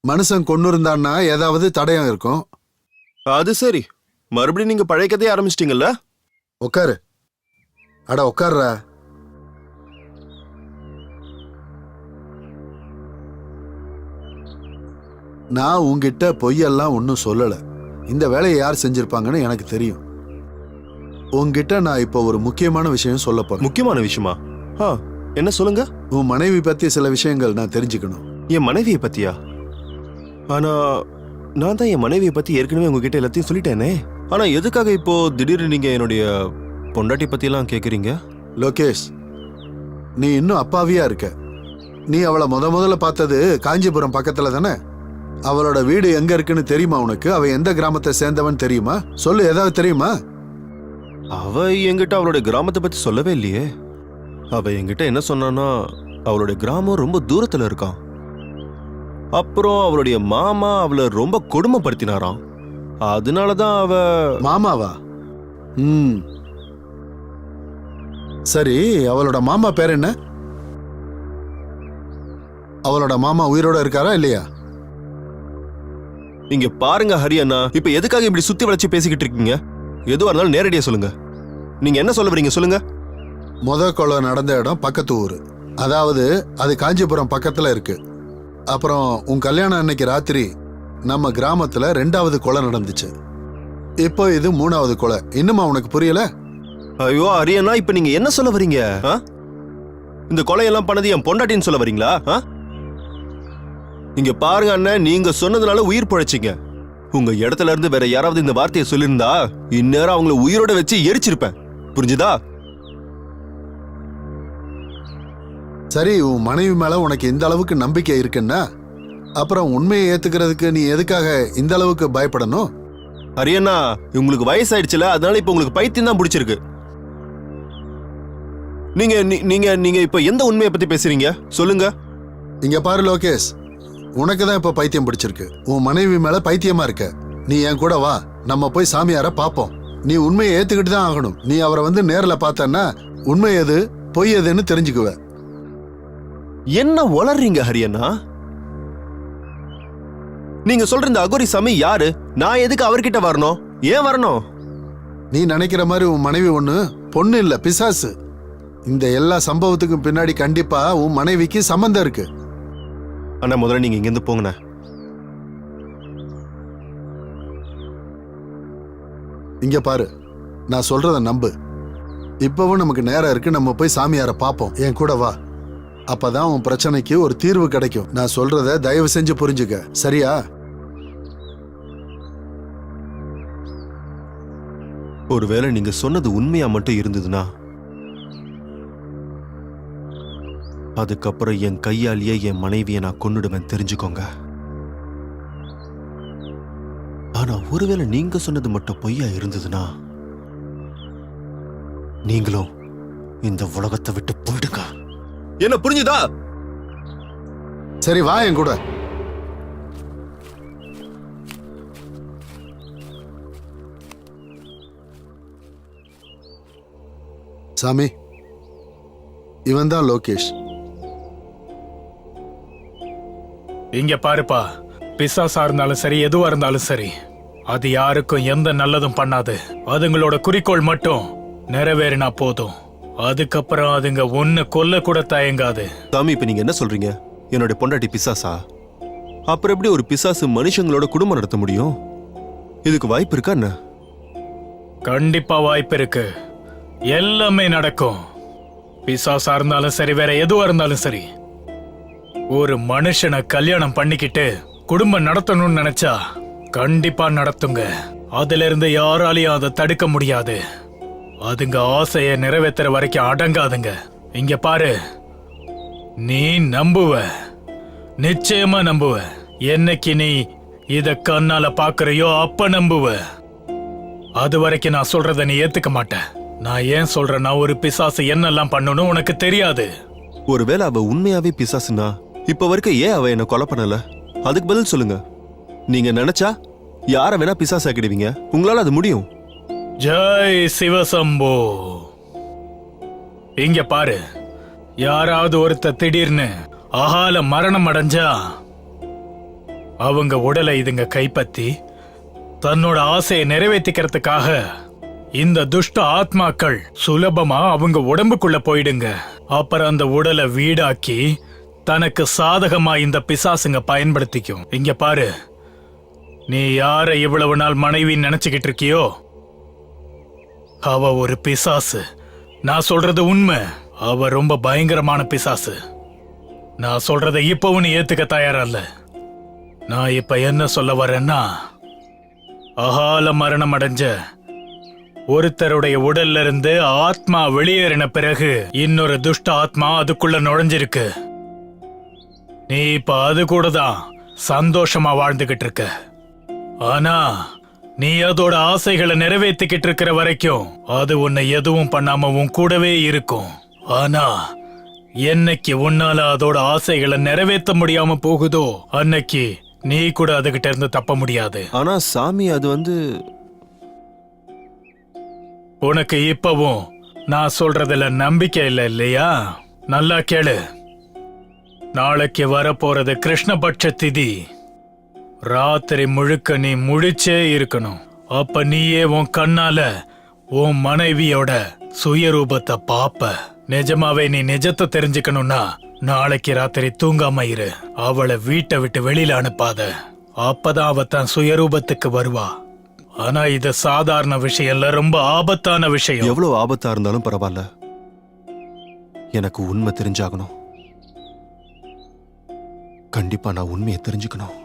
மனுஷன் கொண்டு இருந்தான்னா ஏதாவது தடயம் இருக்கும். அது சரி, மறுபடியும் நீங்க பழைய கதையை ஆரம்பிச்சிட்டீங்கல்ல? உட்காரு. அட உட்கார்றா. நான் உங்ககிட்ட பொய்யெல்லாம் ஒன்றும் சொல்லல. இந்த வேலையை யார் செஞ்சிருப்பாங்கன்னு எனக்கு தெரியும். உங்ககிட்ட நான் இப்போ ஒரு முக்கியமான விஷயம் சொல்ல போறேன். முக்கியமான விஷயமா? என்ன சொல்லுங்க. உன் மனைவி பத்தி சில விஷயங்கள் நான் தெரிஞ்சுக்கணும். என் மனைவியை பத்தியா? ஆனா நான் தான் என் மனைவியை பத்தி ஏற்கனவே உங்ககிட்ட எல்லாத்தையும் சொல்லிட்டேனே. ஆனா எதுக்காக இப்போ திடீர்னு நீங்க என்னுடைய பொண்டாட்டி பத்தி எல்லாம் கேக்குறீங்க? லோகேஷ், நீ இன்னும் அப்பாவியா இருக்க. நீ அவளை முதல்ல பார்த்தது காஞ்சிபுரம் பக்கத்துல தானே? அவளோட வீடு எங்க இருக்குன்னு தெரியுமா உனக்கு? அவ எந்த கிராமத்தை சேர்ந்தவன் தெரியுமா? சொல்லு, ஏதாவது தெரியுமா? அவ என்கிட்ட அவளுடைய கிராமத்தை பத்தி சொல்லவே இல்லையே. அவ என்கிட்ட என்ன சொன்னான்னா, அவளுடைய கிராமம் ரொம்ப தூரத்துல இருக்கான். அப்புறம் அவளுடைய மாமா அவளை ரொம்ப கொடுமைப்படுத்தினாராம். அதனாலதான் அவ... மாமாவா? சரி, அவளோட மாமா பேர் என்ன? அவளோட மாமா உயிரோட இருக்காரா இல்லையா? இங்க பாருங்க ஹரியண்ணா, இப்ப எதுக்காக இப்படி சுத்தி வளைச்சு பேசிக்கிட்டு இருக்கீங்க? எதுவா இருந்தாலும் நேரடியா சொல்லுங்க. நீங்க என்ன சொல்ல வரீங்க சொல்லுங்க. கொலை நடந்த இடம் பக்கத்து ஊரு. அதாவது அது காஞ்சிபுரம் பக்கத்துல இருக்கு. அப்புறம் உன் கல்யாணம் அன்னைக்கு ராத்திரி நம்ம கிராமத்துல 2வது கொலை நடந்துச்சு. இப்போ இது 3வது கொலை. இன்னுமா உனக்கு புரியல? ஐயோ ஹரியண்ணா, இப்ப நீங்க என்ன சொல்ல வரீங்க? இந்த கொலையெல்லாம் பண்ணது என் பொண்டாட்டின்னு சொல்ல வரீங்களா? இங்க பாருங்க அண்ணன், நீங்க சொன்னதுனால உயிர் பழைச்சிங்க. உங்க இடத்துல இருந்து வேற யாராவது இந்த வார்த்தையை சொல்லியிருந்தா இந்நேரம் அவங்கள உயிரோட வச்சு எரிச்சிருப்பேன். புரிஞ்சுதா? சரி, உன் மனைவி மேல உனக்கு இந்த அளவுக்கு நம்பிக்கை இருக்குன்னா அப்புறம் உண்மையை ஏத்துக்கிறதுக்கு நீ எதுக்காக இந்த அளவுக்கு பயப்படணும்? ஹரியண்ணா, உங்களுக்கு வயசாயிடுச்சுல, அதனால இப்ப உங்களுக்கு பைத்தியம் தான் பிடிச்சிருக்கு. நீங்க நீங்க நீங்க இப்ப எந்த உண்மையை பத்தி பேசுறீங்க சொல்லுங்க. இங்க பாரு லோகேஷ், உனக்கு தான் இப்ப பைத்தியம் பிடிச்சிருக்கு. உன் மனைவி மேல பைத்தியமா இருக்க. நீ என் கூட வா, நம்ம போய் சாமியார பாப்போம். நீ உண்மையை ஏத்துக்கிட்டு தான் ஆகணும். நீ அவரை நேர்ல பார்த்தன்னா உண்மை எது பொய் எதுன்னு தெரிஞ்சுக்குவ. என்ன வளர்றீங்க ஹரியண்ணா? நீங்க சொல்ற இந்த அகோரி சாமி யாரு? நான் எதுக்கு அவர்கிட்ட வரணும்? ஏன் வரணும்? நீ நினைக்கிற மாதிரி உன் மனைவி ஒண்ணு பொண்ணு இல்ல, பிசாசு. இந்த எல்லா சம்பவத்துக்கும் பின்னாடி கண்டிப்பா உன் மனைவிக்கு சம்பந்தம் இருக்கு. அண்ணா, முதல்ல நீங்க இங்கிருந்து போங்கண்ணா. இங்க பாரு, நான் சொல்றத நம்பு. இப்பவும் நமக்கு நேரம் இருக்கு. நம்ம போய் சாமியார பாப்போம். என் கூட வா. அப்பதான் உன் பிரச்சனைக்கு ஒரு தீர்வு கிடைக்கும். நான் சொல்றத தயவு செஞ்சு புரிஞ்சுக்க, சரியா? ஒருவேளை நீங்க சொன்னது உண்மையா மட்டும் இருந்ததுன்னா அதுக்கப்புறம் என் கையாலேயே என் மனைவியை நான் கொன்னுடுவேன், தெரிஞ்சுக்கோங்க. ஆனா ஒருவேளை நீங்க சொன்னது மட்டும் பொய்யா இருந்ததுன்னா நீங்களும் இந்த உலகத்தை விட்டு போயிடுங்க. என்ன புரிஞ்சுதா? சரி, வா என் கூட. சாமி, இவன் தான் லோகேஷ். இங்க பாருப்பா, பிசாசா இருந்தாலும் சரி, எதுவா இருந்தாலும் சரி, அது யாருக்கும் எந்த நல்லதும் பண்ணாது. அதுங்களோட குறிக்கோள் மட்டும் நிறைவேறினா போதும். அதுக்கப்புறம் அதுங்க ஒன்னு கொல்ல கூட தயங்காது. சாமி, இப்ப நீங்க என்ன சொல்றீங்க? என்னோட பொண்டாட்டி பிசாசா? அப்புறம் எப்படி ஒரு பிசாசு மனுஷங்களோட குடும்பம் நடத்த முடியும்? இதுக்கு வாய்ப்பு இருக்கா என்ன? கண்டிப்பா வாய்ப்பு இருக்கு. எல்லாமே நடக்கும். பிசாசா இருந்தாலும் சரி, வேற எதுவா இருந்தாலும் சரி, ஒரு மனுஷனை கல்யாணம் பண்ணிக்கிட்டு குடும்பம் நடத்தணும்னு நினைச்சா கண்டிப்பா நடத்துங்க. அதுல இருந்து யாராலையும் அதை தடுக்க முடியாது. அதுங்க ஆசைய நிறைவேற்றுற வரைக்கும் அடங்காதுங்க. இங்க பாரு, நீ நம்புவ, நிச்சயமா நம்புவ. என்னைக்கு நீ இத கண்ணால பாக்குறியோ அப்ப நம்புவ. அது வரைக்கும் நான் சொல்றத நீ ஏத்துக்க மாட்ட. நான் ஏன் சொல்றேன்னா ஒரு பிசாசு என்னெல்லாம் பண்ணணும் உனக்கு தெரியாது. ஒருவேளை அவ உண்மையாவே பிசாசுனா இப்ப வரைக்கும் ஏன் அவ என்ன கொலை பண்ணல? அதுக்கு பதில் சொல்லுங்க. நீங்க நினைச்சா யார வேணா பிசாசு ஆக்கிடுவீங்க. உங்களால அது முடியும். ஜெய் சிவசம்போ. இங்க பாரு, யாராவது ஒருத்த திடீர்னு அகால மரணம் அடைஞ்சா அவங்க உடலை இதுங்க கைப்பற்றி தன்னோட ஆசையை நிறைவேற்றிக்கிறதுக்காக இந்த துஷ்ட ஆத்மாக்கள் சுலபமா அவங்க உடம்புக்குள்ள போயிடுங்க. அப்புறம் அந்த உடலை வீடாக்கி தனக்கு சாதகமா இந்த பிசாசுங்க பயன்படுத்திக்கும். இங்க பாரு, நீ யார இவ்வளவு நாள் மனைவி நினைச்சுக்கிட்டு இருக்கியோ அவ ஒரு பிசாசு. நான் சொல்றது உண்மை. அவ ரொம்ப பயங்கரமான பிசாசு. நான் சொல்றத இப்பவும் நீ ஏத்துக்க தயாரல்ல. நான் இப்ப என்ன சொல்ல வரேன்னா, அகால மரணம் அடைஞ்ச ஒருத்தருடைய உடல்ல இருந்து ஆத்மா வெளியேறின பிறகு இன்னொரு துஷ்ட ஆத்மா அதுக்குள்ள நுழைஞ்சிருக்கு. நீ இப்ப அது கூட தான் சந்தோஷமா வாழ்ந்துகிட்டு இருக்க. ஆனா நீ அதோட ஆசைகளை நிறைவேற்றிக்கிட்டு இருக்கிற வரைக்கும் அது உன்னை எதுவும் பண்ணாம உன் கூடவே இருக்கும். ஆனா என்னைக்கு உன்னால அதோட ஆசைகளை நிறைவேற்ற முடியாம போகுதோ அன்னைக்கு நீ கூட அதுகிட்ட இருந்து தப்ப முடியாது. ஆனா சாமி, அது உனக்கு இப்பவும் நான் சொல்றதுல நம்பிக்கை இல்லை இல்லையா? நல்லா கேளு. நாளைக்கு வரப்போறது கிருஷ்ணபட்ச திதி. ராத்திரி முழுக்க நீ முழிச்சே இருக்கணும். அப்ப நீயே உன் கண்ணால உன் மனைவியோட சுயரூபத்தை பாப்ப. நிஜமாவே நீ நிஜத்தை தெரிஞ்சுக்கணும்னா நாளைக்கு ராத்திரி தூங்காம இரு. அவளை வீட்டை விட்டு வெளியில அனுப்பாத. அப்பதான் அவ தன் சுயரூபத்துக்கு வருவா. ஆனா இது சாதாரண விஷயம் இல்ல, ரொம்ப ஆபத்தான விஷயம். எவ்வளவு ஆபத்தா இருந்தாலும் பரவாயில்ல, எனக்கு உண்மை தெரிஞ்சாகணும். கண்டிப்பா நான் உண்மையை தெரிஞ்சுக்கணும்.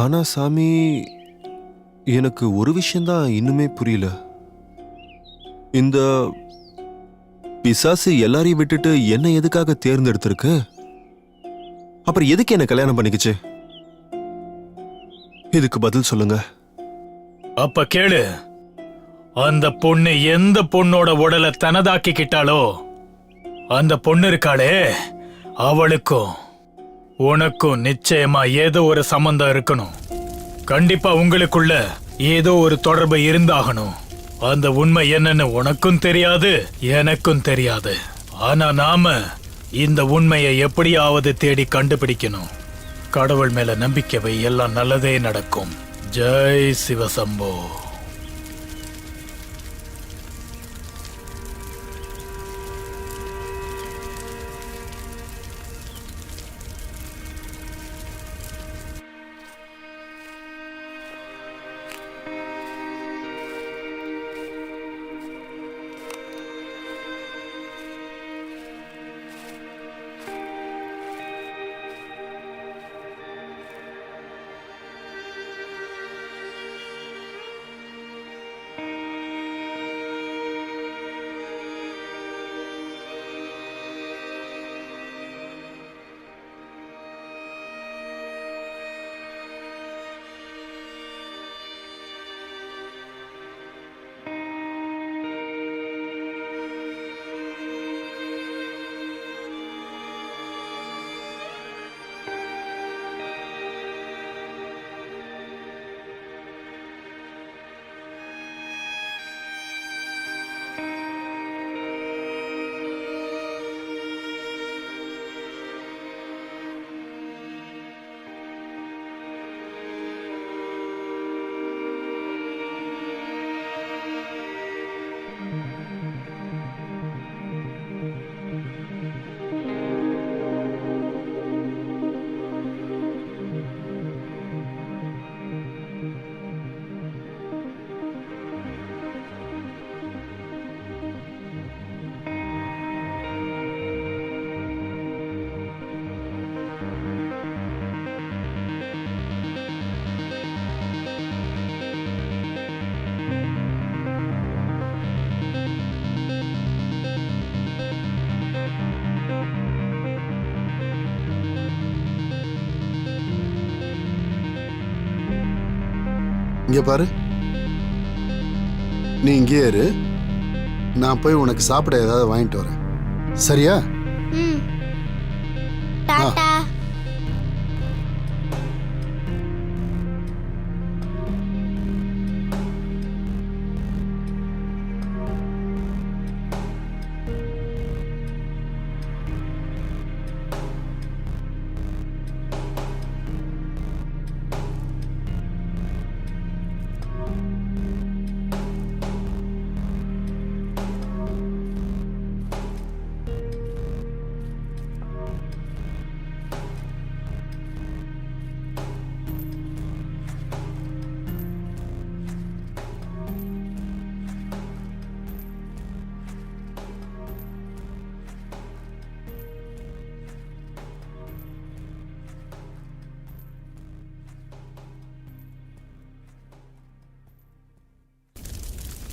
ஆனா சாமி, எனக்கு ஒரு விஷயம்தான் இன்னுமே புரியல. இந்த பிசாசு எல்லாரையும் விட்டுட்டு என்ன எதுக்காக தேர்ந்தெடுத்திருக்கு? அப்புறம் எதுக்கு என்ன கல்யாணம் பண்ணிக்கிச்சு? இதுக்கு பதில் சொல்லுங்க. அப்ப கேளு. அந்த பொண்ணு எந்த பொண்ணோட உடலை தனதாக்கிக்கிட்டாலோ அந்த பொண்ணு இருக்காளே, அவளுக்கும் உனக்கும் நிச்சயமா ஏதோ ஒரு சம்பந்தம் இருக்கணும். கண்டிப்பா உங்களுக்குள்ள ஏதோ ஒரு தொடர்பு இருந்தாகணும். அந்த உண்மை என்னன்னு உனக்கும் தெரியாது, எனக்கும் தெரியாது. ஆனா நாம இந்த உண்மையை எப்படியாவது தேடி கண்டுபிடிக்கணும். கடவுள் மேல நம்பிக்கை வை, எல்லாம் நல்லதே நடக்கும். ஜெய் சிவசம்போ. இங்க பாரு, நீ இங்கேயே இரு, நான் போய் உனக்கு சாப்பிட ஏதாவது வாங்கிட்டு வரேன். சரியா? ம். டாடா.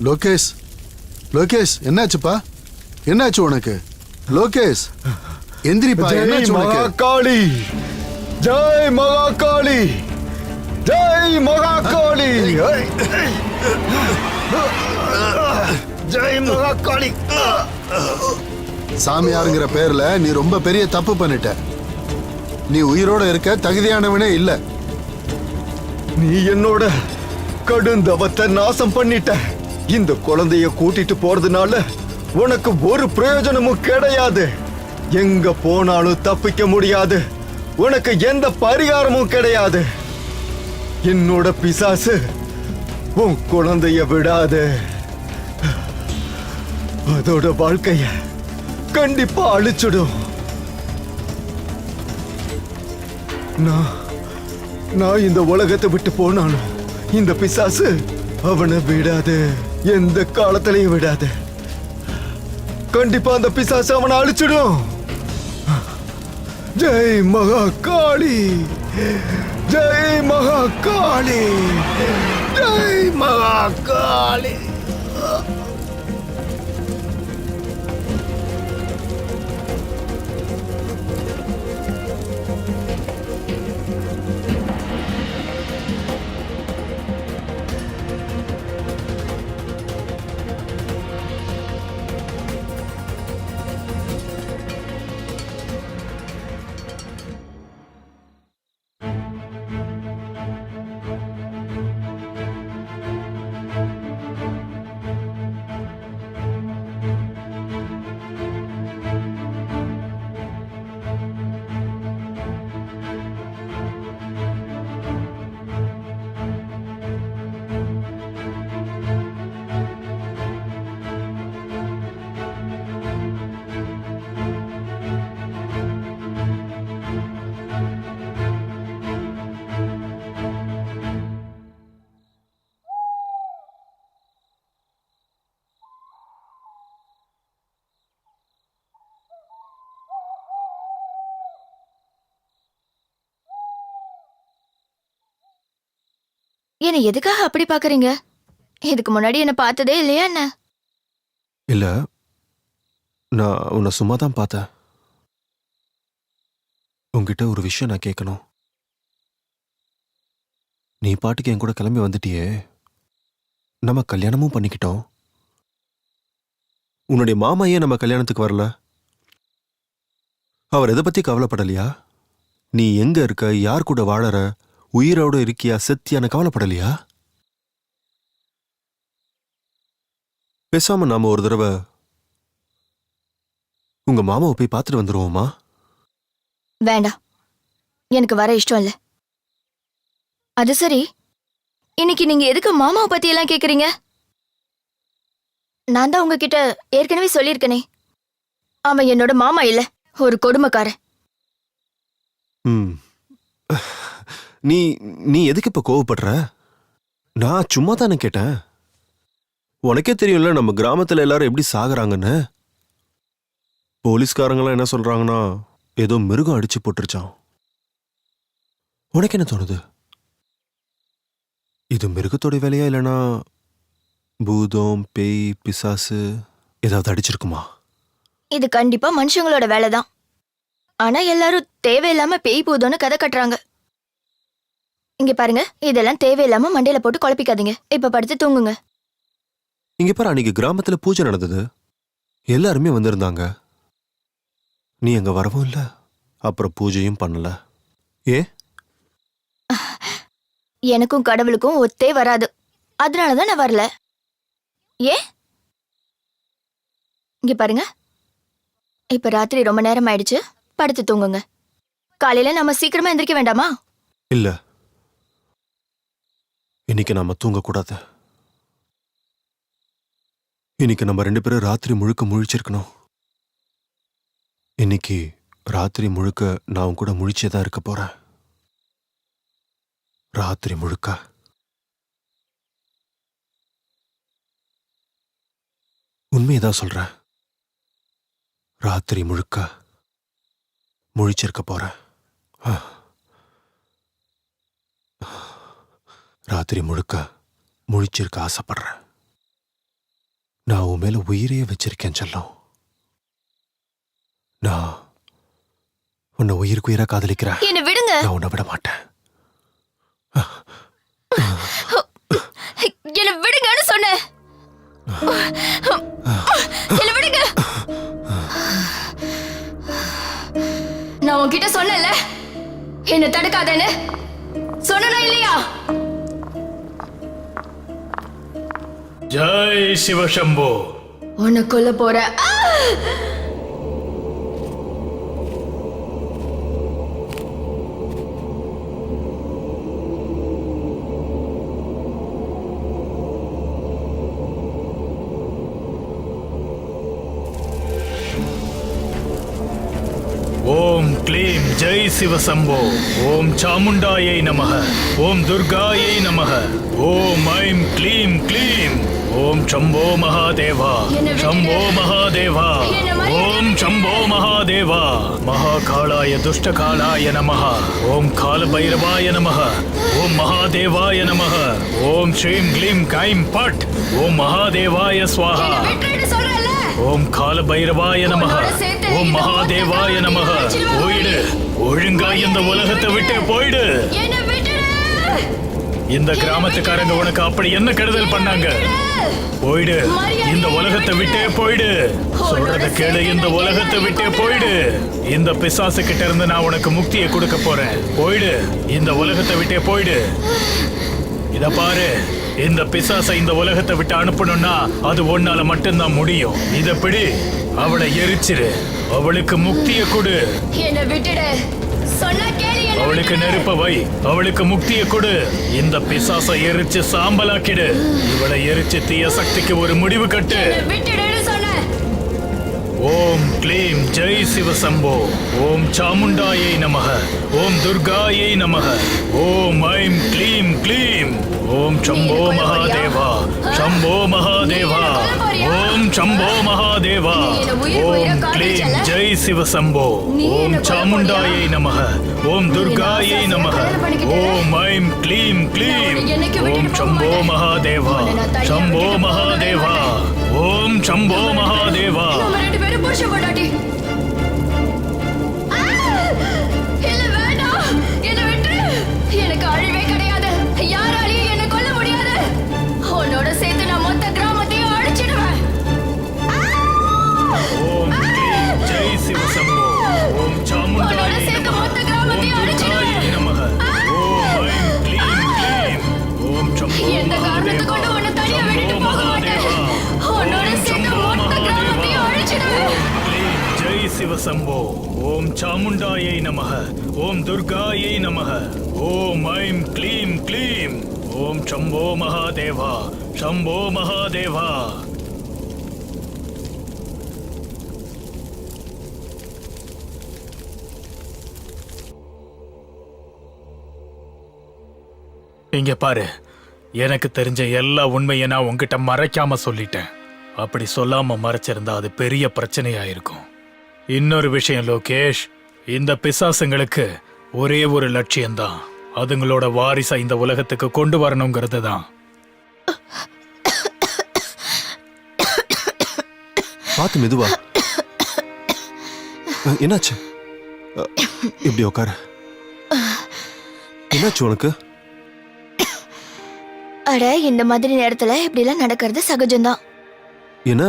லோகேஷ், லோகேஷ், என்னாச்சுப்பா? என்னாச்சு உனக்கு? லோகேஷ் எந்திரிப்பா, என்னாச்சு உனக்கு? மகாகாளி, ஜெய் மகாகாளி, ஜெய் மகாகாளி, ஜெய் மகாகாளி. சாமியாருங்கிற பேர்ல நீ ரொம்ப பெரிய தப்பு பண்ணிட்ட. நீ உயிரோட இருக்க தகுதியானவனே இல்ல. நீ என்னோட கடுந்தவத்தை நாசம் பண்ணிட்ட. இந்த குழந்தைய கூட்டிட்டு போறதுனால உனக்கு ஒரு பிரயோஜனமும் கிடையாது. எங்க போனாலும் தப்பிக்க முடியாது. உனக்கு எந்த பரிகாரமும் கிடையாது. என்னோட பிசாசு உன் குழந்தைய விடாது. அதோட வாழ்க்கைய கண்டிப்பா அழிச்சிடும். நான் இந்த உலகத்தை விட்டு போனாலும் இந்த பிசாசு அவனை விடாது. எந்த காலத்திலையும் விடாது. கண்டிப்பா அந்த பிசாசு அவனை அழிச்சிடும். ஜெய் மகாகாளி, ஜெய் மகாகாளி, ஜெய் மகாகாளி. என்ன எதுக்காக அப்படி பாக்குறீங்க? இதுக்கு முன்னாடி என்ன பார்த்ததே இல்லையா என்ன? இல்ல, நான் உன்னை சும்மா தான் பார்த்தேன். உன்கிட்ட ஒரு விஷயம் நான் கேட்கணும். நீ பாட்டுக்கு என் கூட கிளம்பி வந்துட்டியே, நம்ம கல்யாணமும் பண்ணிக்கிட்டோம். உன்னுடைய மாமா ஏன் நம்ம கல்யாணத்துக்கு வரல? அவர் எதை பத்தி கவலைப்படலையா? நீ எங்க இருக்க, யார் கூட வாழற, உயிரோட இருக்கியா செத்தியான கவலைப்படலையா? பேசாம நாம ஒரு தடவை உங்க மாமாவை போய் பார்த்துட்டு வந்துருவோமா? வேண்டாம், எனக்கு வர இஷ்டம் இல்ல. அது சரி, இன்னைக்கு நீங்க எதுக்கு மாமாவை பத்தி எல்லாம் கேக்குறீங்க? நான் தான் உங்ககிட்ட ஏற்கனவே சொல்லியிருக்கனே, அவன் என்னோட மாமா இல்ல, ஒரு கொடுமைக்காரன். நீ நீ எதுக்கு இப்ப கோவப்படுற? நான் சும்மா தானே கேட்டேன். உனக்கே தெரியும்ல நம்ம கிராமத்துல எல்லாரும் எப்படி சாகுறாங்கன்னு. போலீஸ்காரங்களாம் என்ன சொல்றாங்கன்னா, ஏதோ மிருகம் அடிச்சு போட்டுருச்சான். உனக்கு என்ன தோணுது? இது மிருகத்தோட வேலையா, இல்லைன்னா பூதம், பேய், பிசாசு ஏதாவது அடிச்சிருக்குமா? இது கண்டிப்பா மனுஷங்களோட வேலைதான். ஆனா எல்லாரும் தேவையில்லாம பேய் பூதம்னு கதை கட்டுறாங்க. இங்க பாருங்க, இதெல்லாம் தேவையில்லாம மண்டையில போட்டு குழப்பிக்காதீங்க. இப்ப படுத்து தூங்குங்க. இங்க பாரு, அன்னைக்கு கிராமத்துல பூஜை நடந்தது, எல்லாருமே வந்திருந்தாங்க. நீ அங்க வரவும் இல்ல, அப்புறம் பூஜையும் பண்ணல. ஏ? எனக்கும் கடவுளுக்கும் ஒத்தே வராது, அதனாலதான் நான் வரல. ஏ இங்க பாருங்க, இப்ப ராத்திரி ரொம்ப நேரம் ஆயிடுச்சு, படுத்து தூங்குங்க. காலையில நாம சீக்கிரமா எந்திரிக்க வேண்டாமா? இல்ல, இன்னைக்கு நாம தூங்கக்கூடாது. இன்னைக்கு நம்ம 2 பேரும் ராத்திரி முழுக்க முழிச்சிருக்கணும். இன்னைக்கு ராத்திரி முழுக்க நான் உன் கூட முழிச்சேதான் இருக்க போறேன். ராத்திரி முழுக்க. உண்மையதான் சொல்றேன். ராத்திரி முழுக்க முழிச்சிருக்க போறேன். ராத்திரி முழுக்க முழிச்சிருக்க ஆசைப்படுறேன். நான் உன் மேல உயிரையே வச்சிருக்கேன் செல்லம். நான் உன்னை உயிருக்கு உயிரா காதலிக்கிறேன். என்ன விடுங்க. நான் உன்னை விட மாட்டேன். என்ன விடுங்கன்னு சொன்னேன். என்ன விடுங்க. நான் உன்கிட்ட சொன்னேன்ல, என்ன தடுக்காதேன்னு. சொன்னா இல்லையா? ஜெய் சிவசம்போ. உன்னை கொல்ல போற. ஓம் க்ளீம் ஜெய் சிவசம்போ. ஓம் சாமுண்டாயை நமக. ஓம் துர்காயை நமக. ஓம் ஐம் க்ளீம் க்ளீம். ஓம் சம்போ மகாதேவா. சம்போ மகாதேவா. ஓம் சம்போ மகாதேவா. மகாகாலாய துஷ்டகாலாய நமக. ஓம் காலபைரவாய நமக. ஓம் மகாதேவாய நமக. ஓம் ஸ்ரீம் க்ளீம் கைம் பட். ஓம் மகாதேவாய ஸ்வாஹா. ஓம் காலபைரவாய நமக. ஓம் மகாதேவாய நமக. போயிடு, ஒழுங்கா இந்த உலகத்தை விட்டு போயிடு. இந்த கிராமத்துக்காரங்க உனக்கு அப்படி என்ன கெடுதல் பண்ணாங்க? போயிடு, இந்த உலகத்தை விட்டே போயிடு. சொல்றத கேளு, இந்த உலகத்தை விட்டே போயிடு. இந்த பிசாசு கிட்ட இருந்து நான் உனக்கு முக்தியை கொடுக்க போறேன். போயிடு, இந்த உலகத்தை விட்டே போயிடு. இத பாரு, இந்த பிசாசை இந்த உலகத்தை விட்டு அனுப்பணும்னா அது ஒன்னால மட்டும்தான் முடியும். இத பிடி, அவளை எரிச்சிரு. அவளுக்கு முக்தியை கொடு. என்ன விட்டுடு. சொன்னா கேளு. அவளுக்கு நெருப்ப வை. அவளுக்கு முக்தியை கொடு. இந்த பிசாசை எரிச்சு சாம்பலாக்கிடு. இவளை எரிச்சு தீய சக்திக்கு ஒரு முடிவு கட்டு. விட்டுடுன்னு சொன்னேன். ஓம் க்ளீம் ஜெய் சிவசம்போ. ஓம் சாமுண்டாயை நமக. ஓம் துர்காயை நமக. ஓம் ஐம் க்ளீம் க்ளீம். ஓம் சம்போ மகாதேவா. சம்போ மகாதேவா. ஓம் சம்போ மகாதேவா. ஓம் க்ளீம் ஜெய் சிவசம்போ. ஓம் சாமுண்டாயை நமக. ஓம் துர்காயை நமக. ஓம் ஐம் க்ளீம் க்ளீம். ஓம் சம்போ மகாதேவா. சம்போ மகாதேவா. ஓம் சம்போ மகாதேவா. ரெண்டு பேரும் புருஷ பொண்டாட்டி. இல்ல வேண்டாம், என்ன விட்டு. எனக்கு அழிவே கிடையாது. யாராலையும் என்ன கொல்ல முடியாது. உன்னோட சேர்த்து நான் மொத்த கிராமத்தையும் அழிச்சிடுவேன். ஓம் க்ளீம் ஜெய் சிவசம்போ. ஓம் சாமுண்டாயை நமக. ஓம் துர்காயை நமக. ஓம் ஐம் க்ளீம் க்ளீம். ஓம் சம்போ எந்த காரணத்தை கொண்டு உன்னை தனியா விட்டுட்டு போக மாட்டேன். உன்னோட சேர்த்து மொத்த கிராமத்தையும் அழிச்சிடுவேன். ஜெய் சிவசம்போ. ஓம் சாமுண்டாயை நமக. ஓம் துர்காயை நமக. ஓம் ஐம் க்ளீம் க்ளீம். ஓம் சம்போ மகாதேவா. சம்போ மகாதேவா. இங்க பாரு, எனக்கு தெரிஞ்ச எல்லா உண்மையை நான் உன்கிட்ட மறைக்காம சொல்லிட்டேன். அப்படி சொல்லாம மறைச்சிருந்தா அது பெரிய பிரச்சனையா இருக்கும். இன்னொரு விஷயம் லோகேஷ், இந்த பிசாசுங்களுக்கு ஒரே ஒரு லட்சியம்தான். அதுங்களோட வாரிசை இந்த உலகத்துக்கு கொண்டு வரணுங்கிறது தான். பார்த்து மெதுவா. என்னாச்சு? இப்படி உட்கார. என்னாச்சு உனக்கு? அட இந்த மாதிரி நேரத்துல இப்படிலாம் நடக்கிறது சகஜம்தான். என்ன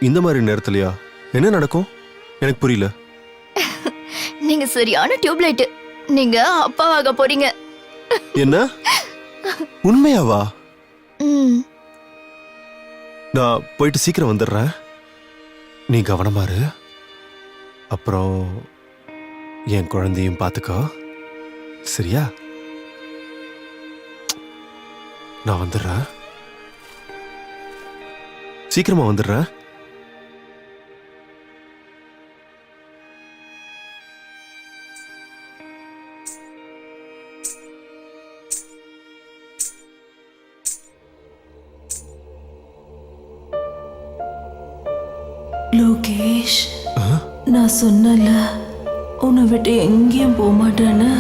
இந்த மாதிரி நேரத்துலயா என்ன நடக்கும் எனக்கு புரியல. நீங்க சரியான டியூப்லைட். நீங்க அப்பாவாக போறீங்க. என்ன உண்மையாவா? ம். நான் போயிட்டு சீக்கிரம் வந்துடுறேன். நீ கவனமா இரு. அப்புறம் என் குழந்தையும் பார்த்துக்கோ, சரியா? நான் வந்துடுறேன், சீக்கிரமா வந்துடுறேன். லோகேஷ், நான் சொன்னல உன்னை விட்டு எங்கேயும் போக மாட்டேன்னு.